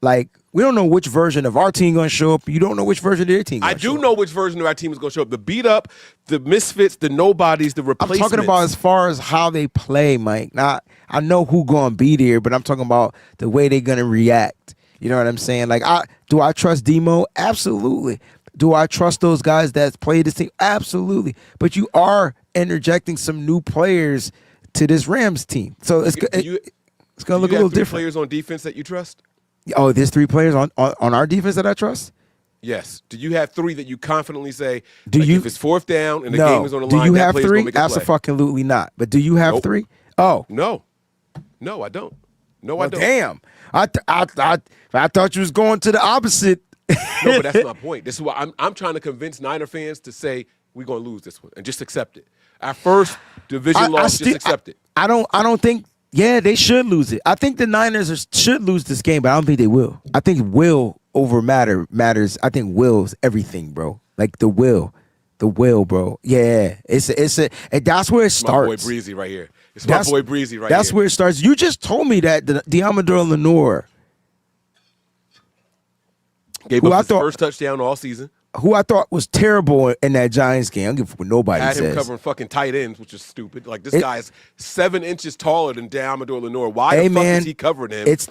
Like, we don't know which version of our team going to show up. You don't know which version of their team. I do know which version of our team is going to show up. The beat up, the misfits, the nobodies, the replacements. I'm talking about as far as how they play, Mike. Not, I know who going to be there, but I'm talking about the way they're going to react. You know what I'm saying? Like, do I trust Demo? Absolutely. Do I trust those guys that play this team? Absolutely. But you are interjecting some new players to this Rams team, so it's going to look a little different. Players on defense that you trust? Oh, there's 3 players on our defense that I trust? Yes. Do you have 3 that you confidently say, if it's 4th down and the game is on the line, do you have that 3? Absolutely not. But do you have 3? Oh. No, I don't. No, I don't. Damn. I thought you was going to the opposite. No, but that's my point. This is why I'm trying to convince Niner fans to say we're going to lose this one and just accept it. Our first division loss, just accept it. I don't think. Yeah, they should lose it. I think the Niners should lose this game, but I don't think they will. I think will over matters. I think will's everything, bro. Like the will, bro. Yeah, it's and that's where it starts. My boy Breezie right here. That's where it starts. You just told me that the Amador Lenore gave up his first touchdown all season. Who I thought was terrible in that Giants game. I don't give a fuck what nobody says. Had him covering fucking tight ends, which is stupid. Like, this guy is 7 inches taller than Amador Lenore. Why the fuck is he covering him? It's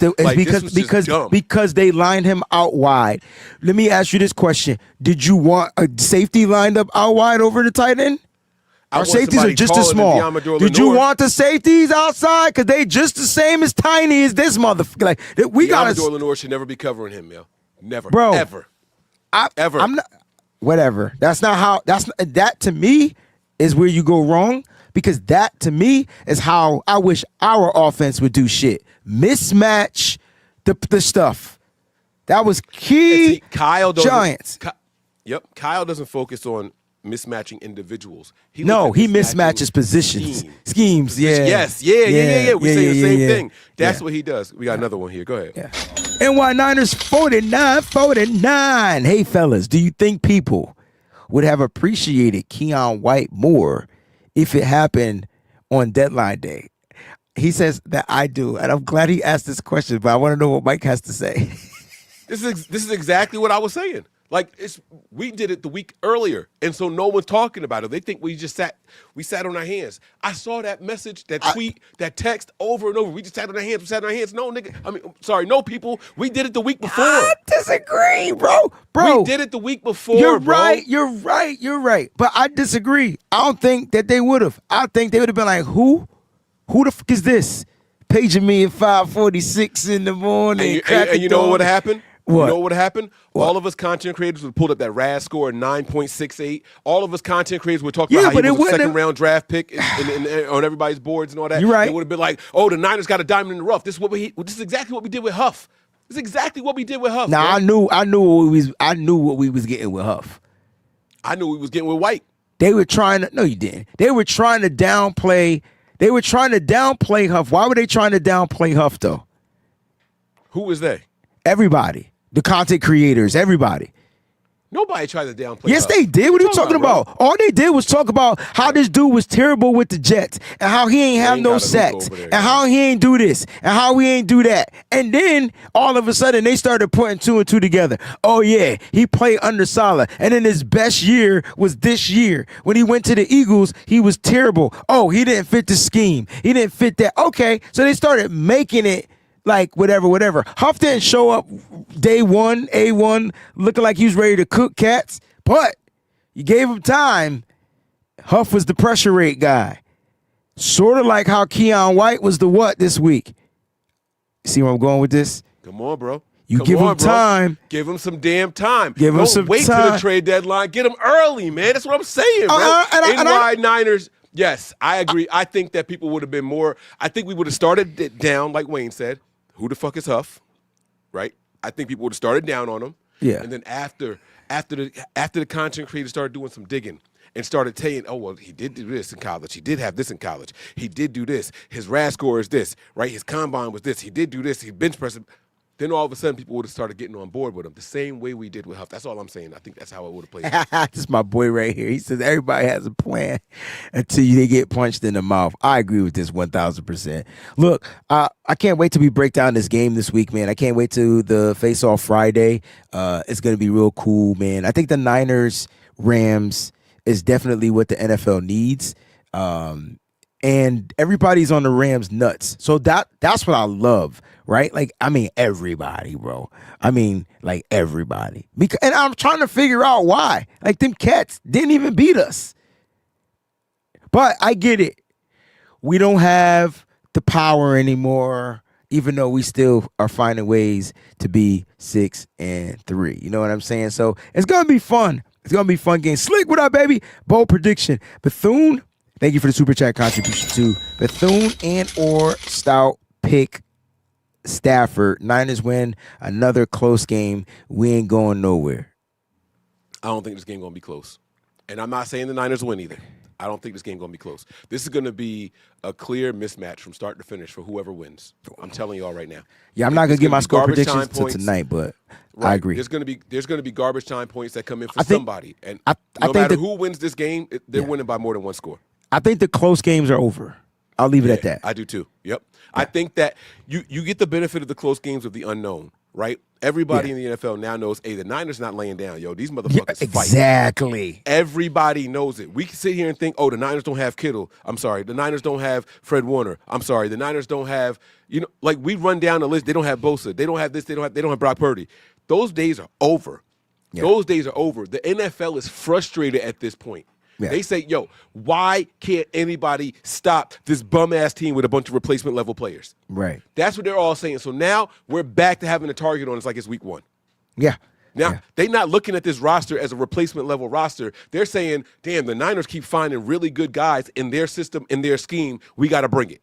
because they lined him out wide. Let me ask you this question: did you want a safety lined up out wide over the tight end? Our safeties are just as small. Did you want the safeties outside? Because they just the same as tiny as this motherfucker. Like, we got Amador Lenore should never be covering him, yo. Never, bro. Ever. I'm not. Whatever. That's not how. That to me is where you go wrong, because that to me is how I wish our offense would do shit. Mismatch the stuff. That was key. See, Kyle Giants. Kyle doesn't focus on mismatching individuals. He mismatches positions, schemes. Yeah. Yes. Yeah. We say the same thing. That's what he does. We got another one here. Go ahead. Yeah. NY Niners 49. Hey, fellas, do you think people would have appreciated Keion White more if it happened on deadline day? He says that I do, and I'm glad he asked this question, but I want to know what Mike has to say. This is exactly what I was saying. Like, we did it the week earlier, and so no one's talking about it. They think we sat on our hands. I saw that message, that tweet, that text over and over. We just sat on our hands. No, nigga. No, people. We did it the week before. I disagree, bro. We did it the week before, You're bro. You're right. But I disagree. I don't think that they would have. I think they would have been like, who? Who the fuck is this? Paging me at 5:46 in the morning. And you know what would have happened? What? You know what would have happened? What? All of us content creators would pull up that RAS score of 9.68. All of us content creators would talk about how he was a second-round draft pick on everybody's boards and all that. You're right. It would have been like, oh, the Niners got a diamond in the rough. This is exactly what we did with Huff. This is exactly what we did with Huff. Nah, bro. I knew what we was getting with Huff. I knew we was getting with White. They were trying to. No, you didn't. They were trying to downplay. Huff. Why were they trying to downplay Huff though? Who was they? Everybody. The content creators, everybody. Nobody tried to downplay. Yes, they did. What are you talking about? All they did was talk about how this dude was terrible with the Jets and how he ain't have no sacks and how he ain't do this and how he ain't do that. And then all of a sudden they started putting 2 and 2 together. Oh yeah, he played under Saleh. And then his best year was this year. When he went to the Eagles, he was terrible. Oh, he didn't fit the scheme. He didn't fit that. Okay, so they started making it like whatever. Huff didn't show up day one, A1, looking like he was ready to cook cats, but you gave him time. Huff was the pressure rate guy. Sort of like how Keion White was the what this week. See where I'm going with this? Come on, bro. You Come give on, them bro. time. Give them some damn time. Give them Don't some wait till the time. trade deadline. Get them early, man. That's what I'm saying, bro. NY Niners, yes, I agree. I think that people would have been more. I think we would have started it down, like Wayne said. Who the fuck is Huff? Right? I think people would have started down on him. Yeah. And then after the content creators started doing some digging and started saying, oh, well, he did do this in college. He did have this in college. He did do this. His RAS score is this, right? His combine was this. He did do this. He bench pressed. Then all of a sudden, people would have started getting on board with him the same way we did with Huff. That's all I'm saying. I think that's how it would have played out. This is my boy right here. He says everybody has a plan until they get punched in the mouth. I agree with this 1,000%. Look, I can't wait till we break down this game this week, man. I can't wait till the face-off Friday. It's going to be real cool, man. I think the Niners-Rams is definitely what the NFL needs. And everybody's on the Rams nuts. So that's what I love, right? Like, I mean, everybody, bro. I mean, like, everybody. And I'm trying to figure out why. Like, them cats didn't even beat us. But I get it. We don't have the power anymore, even though we still are finding ways to be 6-3. You know what I'm saying? So it's going to be fun. It's going to be a fun game. Slick, what up, baby? Bold prediction. Bethune. Thank you for the super chat contribution too. Bethune and or Stout pick Stafford. Niners win another close game. We ain't going nowhere. I don't think this game going to be close. And I'm not saying the Niners win either. I don't think this game going to be close. This is going to be a clear mismatch from start to finish for whoever wins. I'm telling you all right now. Yeah, I'm not going to give my score predictions until tonight, but right. I agree. There's going to be garbage time points that come in for somebody. And no matter who wins this game, they're winning by more than one score. I think the close games are over. I'll leave it at that. I do too. Yep. Yeah. I think that you get the benefit of the close games of the unknown, right? Everybody in the NFL now knows, hey, the Niners not laying down. Yo, these motherfuckers fight. Exactly. Everybody knows it. We can sit here and think, oh, the Niners don't have Kittle. I'm sorry. The Niners don't have Fred Warner. I'm sorry. The Niners don't have, like we run down the list. They don't have Bosa. They don't have this. They don't have Brock Purdy. Those days are over. Yeah. Those days are over. The NFL is frustrated at this point. Yeah. They say, yo, why can't anybody stop this bum-ass team with a bunch of replacement-level players? Right. That's what they're all saying. So now we're back to having a target on us like it's week one. Yeah. Now, they're not looking at this roster as a replacement-level roster. They're saying, damn, the Niners keep finding really good guys in their system, in their scheme. We got to bring it.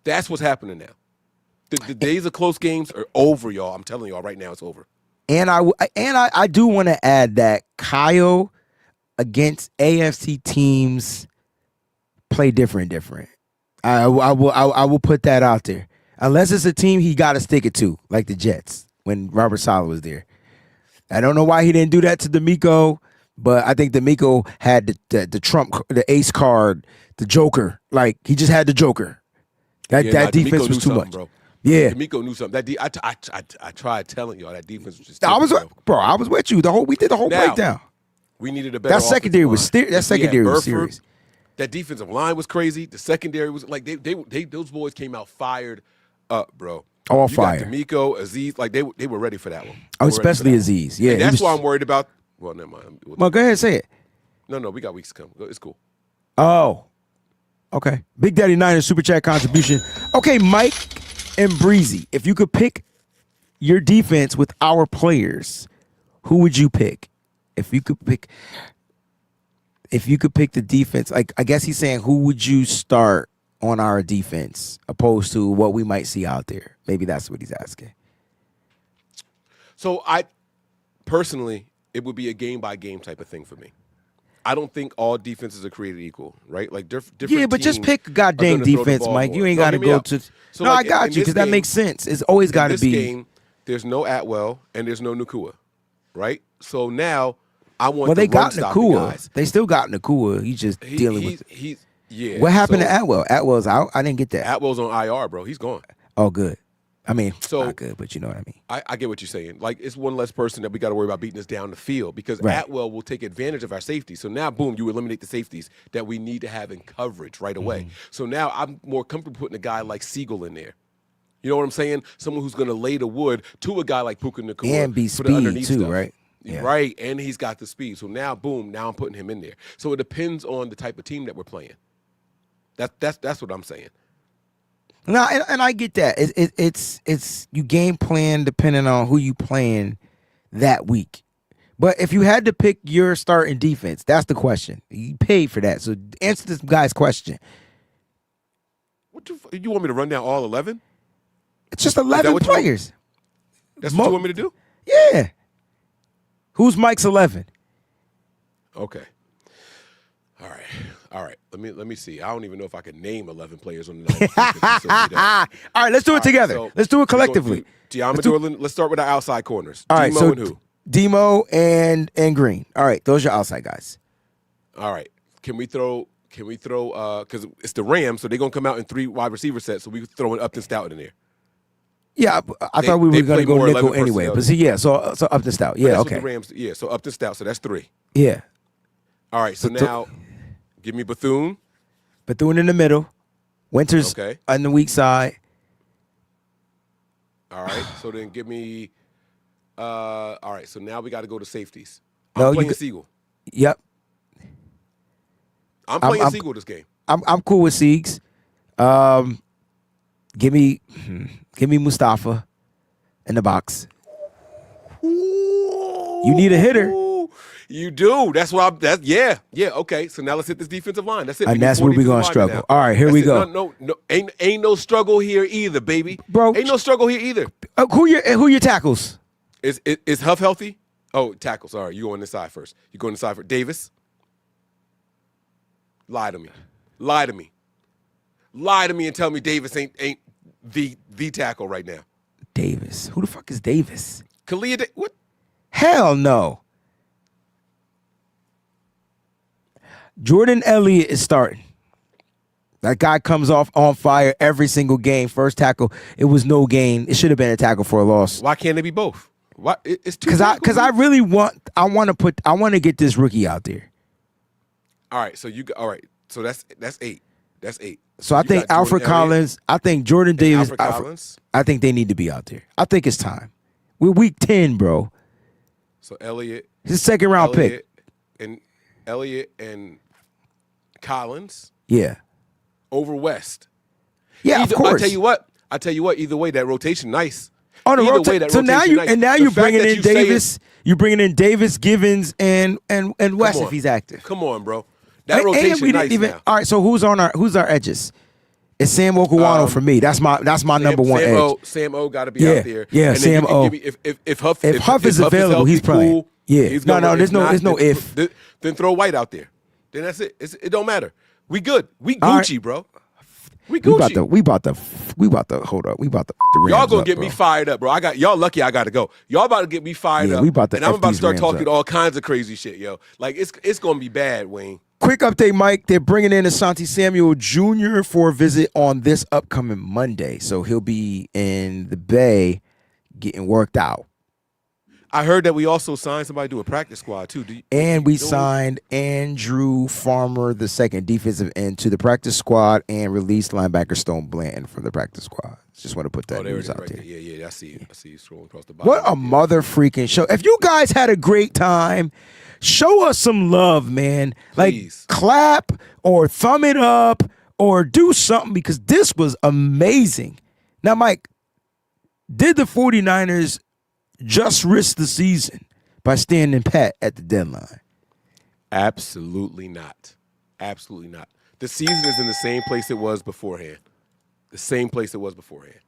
That's what's happening now. The days of close games are over, y'all. I'm telling y'all right now it's over. And I do want to add that Kyle – against AFC teams, play different. I will put that out there. Unless it's a team he got to stick it to, like the Jets when Robert Saleh was there. I don't know why he didn't do that to D'Amico, but I think D'Amico had the trump, the ace card, the joker. Like he just had the joker. That defense was too much. Bro. Yeah, D'Amico knew something. I tried telling y'all that defense was just. I was with you. We did the whole breakdown. We needed a better. That secondary was serious. That defensive line was crazy. The secondary was like they those boys came out fired up, bro. All fire. D'Amico, Aziz, like they were ready for that one. Especially Aziz. Yeah, and that's why I'm worried about. Well, never mind. Well, go ahead and say it. No, we got weeks to come. It's cool. Oh, okay. Big Daddy Niners super chat contribution. Okay, Mike and Breezy, if you could pick your defense with our players, who would you pick? If you could pick the defense, like I guess he's saying, who would you start on our defense opposed to what we might see out there? Maybe that's what he's asking. So personally, it would be a game by game type of thing for me. I don't think all defenses are created equal, right? Like different. Yeah, but just pick a goddamn defense, Mike. You ain't got to go to. So no, like, I got you because that makes sense. It's always got to be. This game, there's no Atwell and there's no Nacua, right? So now I want. Well, they got Nacua. Guys. They still got Nacua. He's just dealing with. Yeah. What happened to Atwell? Atwell's out. I didn't get that. Atwell's on IR, bro. He's gone. Oh, good. I mean, not good, but you know what I mean. I get what you're saying. Like, it's one less person that we got to worry about beating us down the field because Atwell will take advantage of our safety. So now, boom, you eliminate the safeties that we need to have in coverage right away. So now I'm more comfortable putting a guy like Siegel in there. You know what I'm saying? Someone who's going to lay the wood to a guy like Puka Nacua. And be speed too, right? Yeah. Right, and he's got the speed. So now, boom, now I'm putting him in there. So it depends on the type of team that we're playing. That's what I'm saying. No, and I get that. It's you game plan depending on who you playing that week. But if you had to pick your starting defense, that's the question. You paid for that, so answer this guy's question. You want me to run down all 11? It's just 11 players. That's what you want me to do? Yeah. Who's Mike's 11? Okay. All right. Let me see. I don't even know if I can name 11 players on the night. All right, let's do it together. So let's do it collectively. Let's start with our outside corners. All right, Demo so and who? Demo and Green. All right, those are your outside guys. All right. Can we throw because it's the Rams, so they're gonna come out in 3 wide receiver sets, so we throwing Upton Stout in there. Yeah, I thought we were going to go nickel anyway. But see, so Upton Stout. Yeah, okay. The Rams, yeah, so Upton Stout. So that's 3. Yeah. All right, so now give me Bethune. Bethune in the middle. Winters on the weak side. All right, so then give me all right, so now we got to go to safeties. I'm playing Siegel. Yep. I'm playing Siegel this game. I'm cool with Siegs. Give me Mustafa in the box. You need a hitter. You do. That's why. Yeah. Okay. So now let's hit this defensive line. That's it. And that's where we're gonna struggle. All right, here we go. No. Ain't no struggle here either, baby. Bro, ain't no struggle here either. Who your tackles? Is Huff healthy? Oh, tackles. All right, you go on this side first. You go on the side for Davis. Lie to me and tell me Davis ain't the tackle right now. Davis. Who the fuck is Davis? Kalia. What? Hell no. Jordan Elliott is starting. That guy comes off on fire every single game. First tackle, it was no gain. It should have been a tackle for a loss. Why can't it be both? Why? It's two. Because I really want to get this rookie out there. All right, all right. So that's 8. That's 8. So I think Alfred Collins, I think Jordan Davis, I think they need to be out there. I think it's time. We're week 10, bro. So Elliott, his second round pick, and Elliott and Collins, yeah, over West. Yeah, of course. I tell you what. Either way, that rotation nice. On the rotation. So now you're bringing in Davis. You're bringing in Davis, Givens, and West if he's active. Come on, bro. That rotation nice now. All right. So who's our edges? It's Sam Okuwano for me. That's my number one edge. Sam O got to be out there. Yeah, Sam O. If Huff is available, he's playing. Cool, yeah. There's no if. Then throw White out there. Then that's it. It don't matter. We good. We Gucci, bro. We Gucci. We about to hold up. We about to y'all gonna get me fired up, bro. Y'all lucky I gotta go. Y'all about to get me fired up. We about to and I'm about to start talking all kinds of crazy shit, yo. Like it's gonna be bad, Wayne. Quick update, Mike. They're bringing in Asante Samuel Jr. for a visit on this upcoming Monday. So he'll be in the Bay getting worked out. I heard that we also signed somebody to a practice squad, too. We signed Andrew Farmer, the second defensive end, to the practice squad and released linebacker Stone Blanton from the practice squad. Just want to put that news out there. Yeah, I see you scrolling across the bottom. What a mother freaking show. If you guys had a great time, show us some love, man. Please. Like, clap or thumb it up or do something because this was amazing. Now, Mike, did the 49ers just risk the season by standing pat at the deadline? Absolutely not. Absolutely not. The season is in the same place it was beforehand. The same place it was beforehand.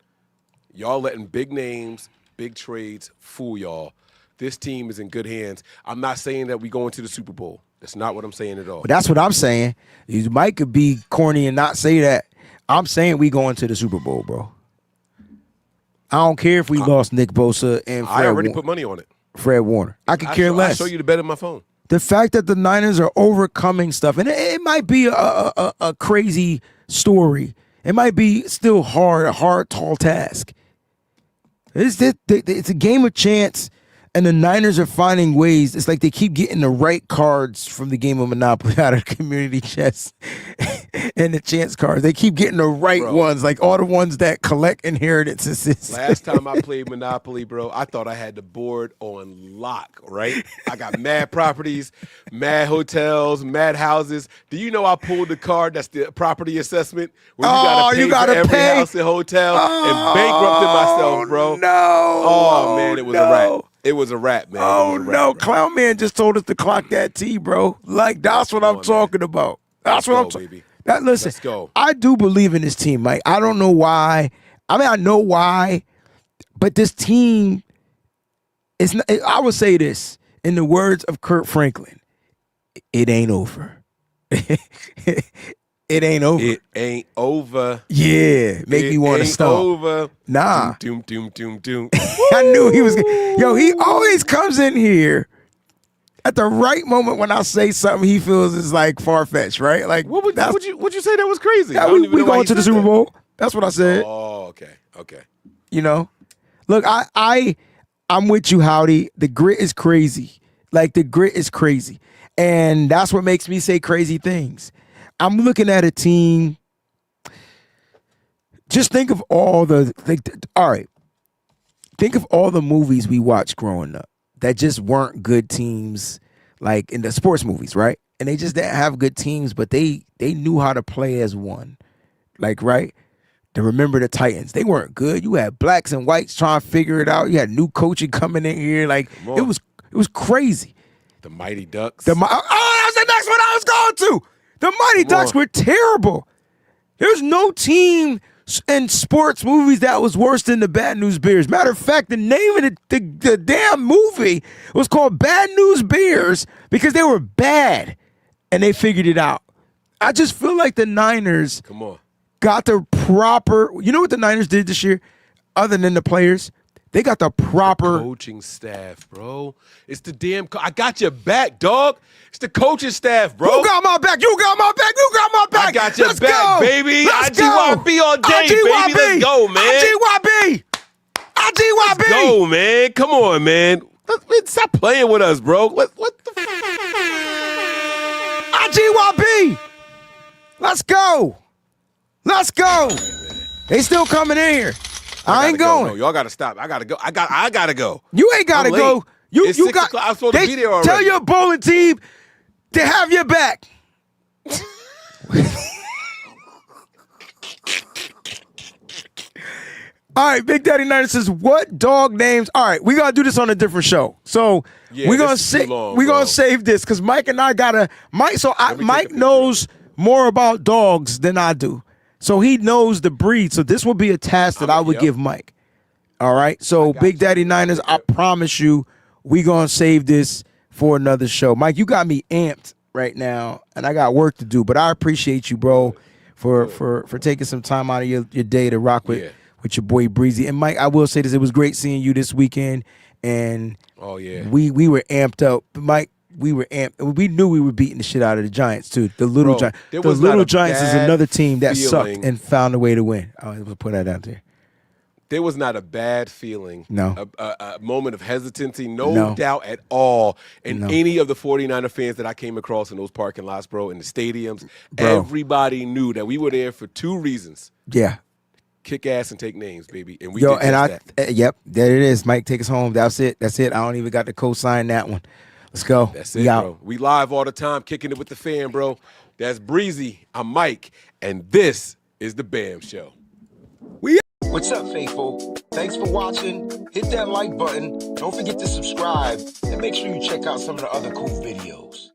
Y'all letting big names, big trades fool y'all. This team is in good hands. I'm not saying that we go into the Super Bowl. That's not what I'm saying at all. But that's what I'm saying. You might could be corny and not say that. I'm saying we go into the Super Bowl, bro. I don't care if we lost Nick Bosa and I already put money on it. Fred Warner. I could care less. I'll show you the bet on my phone. The fact that the Niners are overcoming stuff, and it might be a crazy story. It might be still a hard, tall task. It's a game of chance, and the Niners are finding ways. It's like they keep getting the right cards from the game of Monopoly out of community chest. and the chance cards. They keep getting the right ones, like all the ones that collect inheritances. Last time I played Monopoly, bro, I thought I had the board on lock, right? I got mad properties, mad hotels, mad houses. Do you know I pulled the card that's the property assessment where you gotta pay for every house and hotel and bankrupted myself, bro? No. Oh, man, it was a wrap. It was a wrap, man. Oh, no. Clown Man just told us to clock that T, bro. Like, that's what I'm talking about. That's what I'm talking about. Listen, let's go. I do believe in this team, Mike. I don't know why. I mean, I know why, but this team is not, I would say this in the words of Kurt Franklin, it ain't over. It ain't over. It ain't over. Yeah, make me want to stop. Over. Nah. Doom. I knew he was. Yo, he always comes in here at the right moment when I say something he feels is like far-fetched, right? Like, would you say that was crazy? Yeah, we going to the Super Bowl. That's what I said. Oh, okay. You know, look, I'm with you, Howdy. The grit is crazy. Like, the grit is crazy, and that's what makes me say crazy things. I'm looking at a team. Just think of all all right. Think of all the movies we watched growing up that just weren't good teams, like in the sports movies, right? And they just didn't have good teams, but they knew how to play as one. Like, right? To Remember the Titans. They weren't good. You had blacks and whites trying to figure it out. You had new coaching coming in here. Like, it was crazy. The Mighty Ducks. That's the next one I was going to. The Mighty Ducks were terrible. There's no team in sports movies that was worse than the Bad News Bears. Matter of fact, the name of the damn movie was called Bad News Bears because they were bad and they figured it out. I just feel like the Niners got the proper. You know what the Niners did this year, other than the players? They got the proper coaching staff, bro. It's the damn. I got your back, dog. It's the coaching staff, bro. You got my back. You got my back. You got my back. I got your Let's back, go. baby. Let's IGYB all day, baby. Let's go, man. IGYB. Let's go, man. Come on, man. Stop playing with us, bro. What the? IGYB. Let's go. Let's go. They still coming in here. I ain't going. No, y'all gotta stop. I gotta go. I gotta go. You ain't gotta go. It's 6 o'clock. I'm supposed to be there already. Tell your bowling team to have your back. All right, Big Daddy Niner says, what dog names? All right, we gotta do this on a different show. So we're gonna save this because Mike and I gotta Mike knows more about dogs than I do. So he knows the breed. So this will be a task that I would give Mike. All right. So Big Daddy Niners, I promise you, we gonna save this for another show. Mike, you got me amped right now, and I got work to do. But I appreciate you, bro, for taking some time out of your day to rock with your boy Breezy. And Mike, I will say this: it was great seeing you this weekend. And we were amped up, Mike. We were amped. We knew we were beating the shit out of the Giants too. The Little Giants. The Little Giants is another team that sucked and found a way to win. I was gonna put that out there. There was not a bad feeling. No. A moment of hesitancy, no doubt at all. And any of the 49er fans that I came across in those parking lots, bro, in the stadiums, everybody knew that we were there for 2 reasons. Yeah. Kick ass and take names, baby. And we did that. Yep, there it is. Mike, take us home. That's it. I don't even got to co-sign that one. Let's go. That's it, bro. We live all the time, kicking it with the fan, bro. That's Breezy. I'm Mike, and this is the BAM Show. What's up, faithful? Thanks for watching. Hit that like button. Don't forget to subscribe, and make sure you check out some of the other cool videos.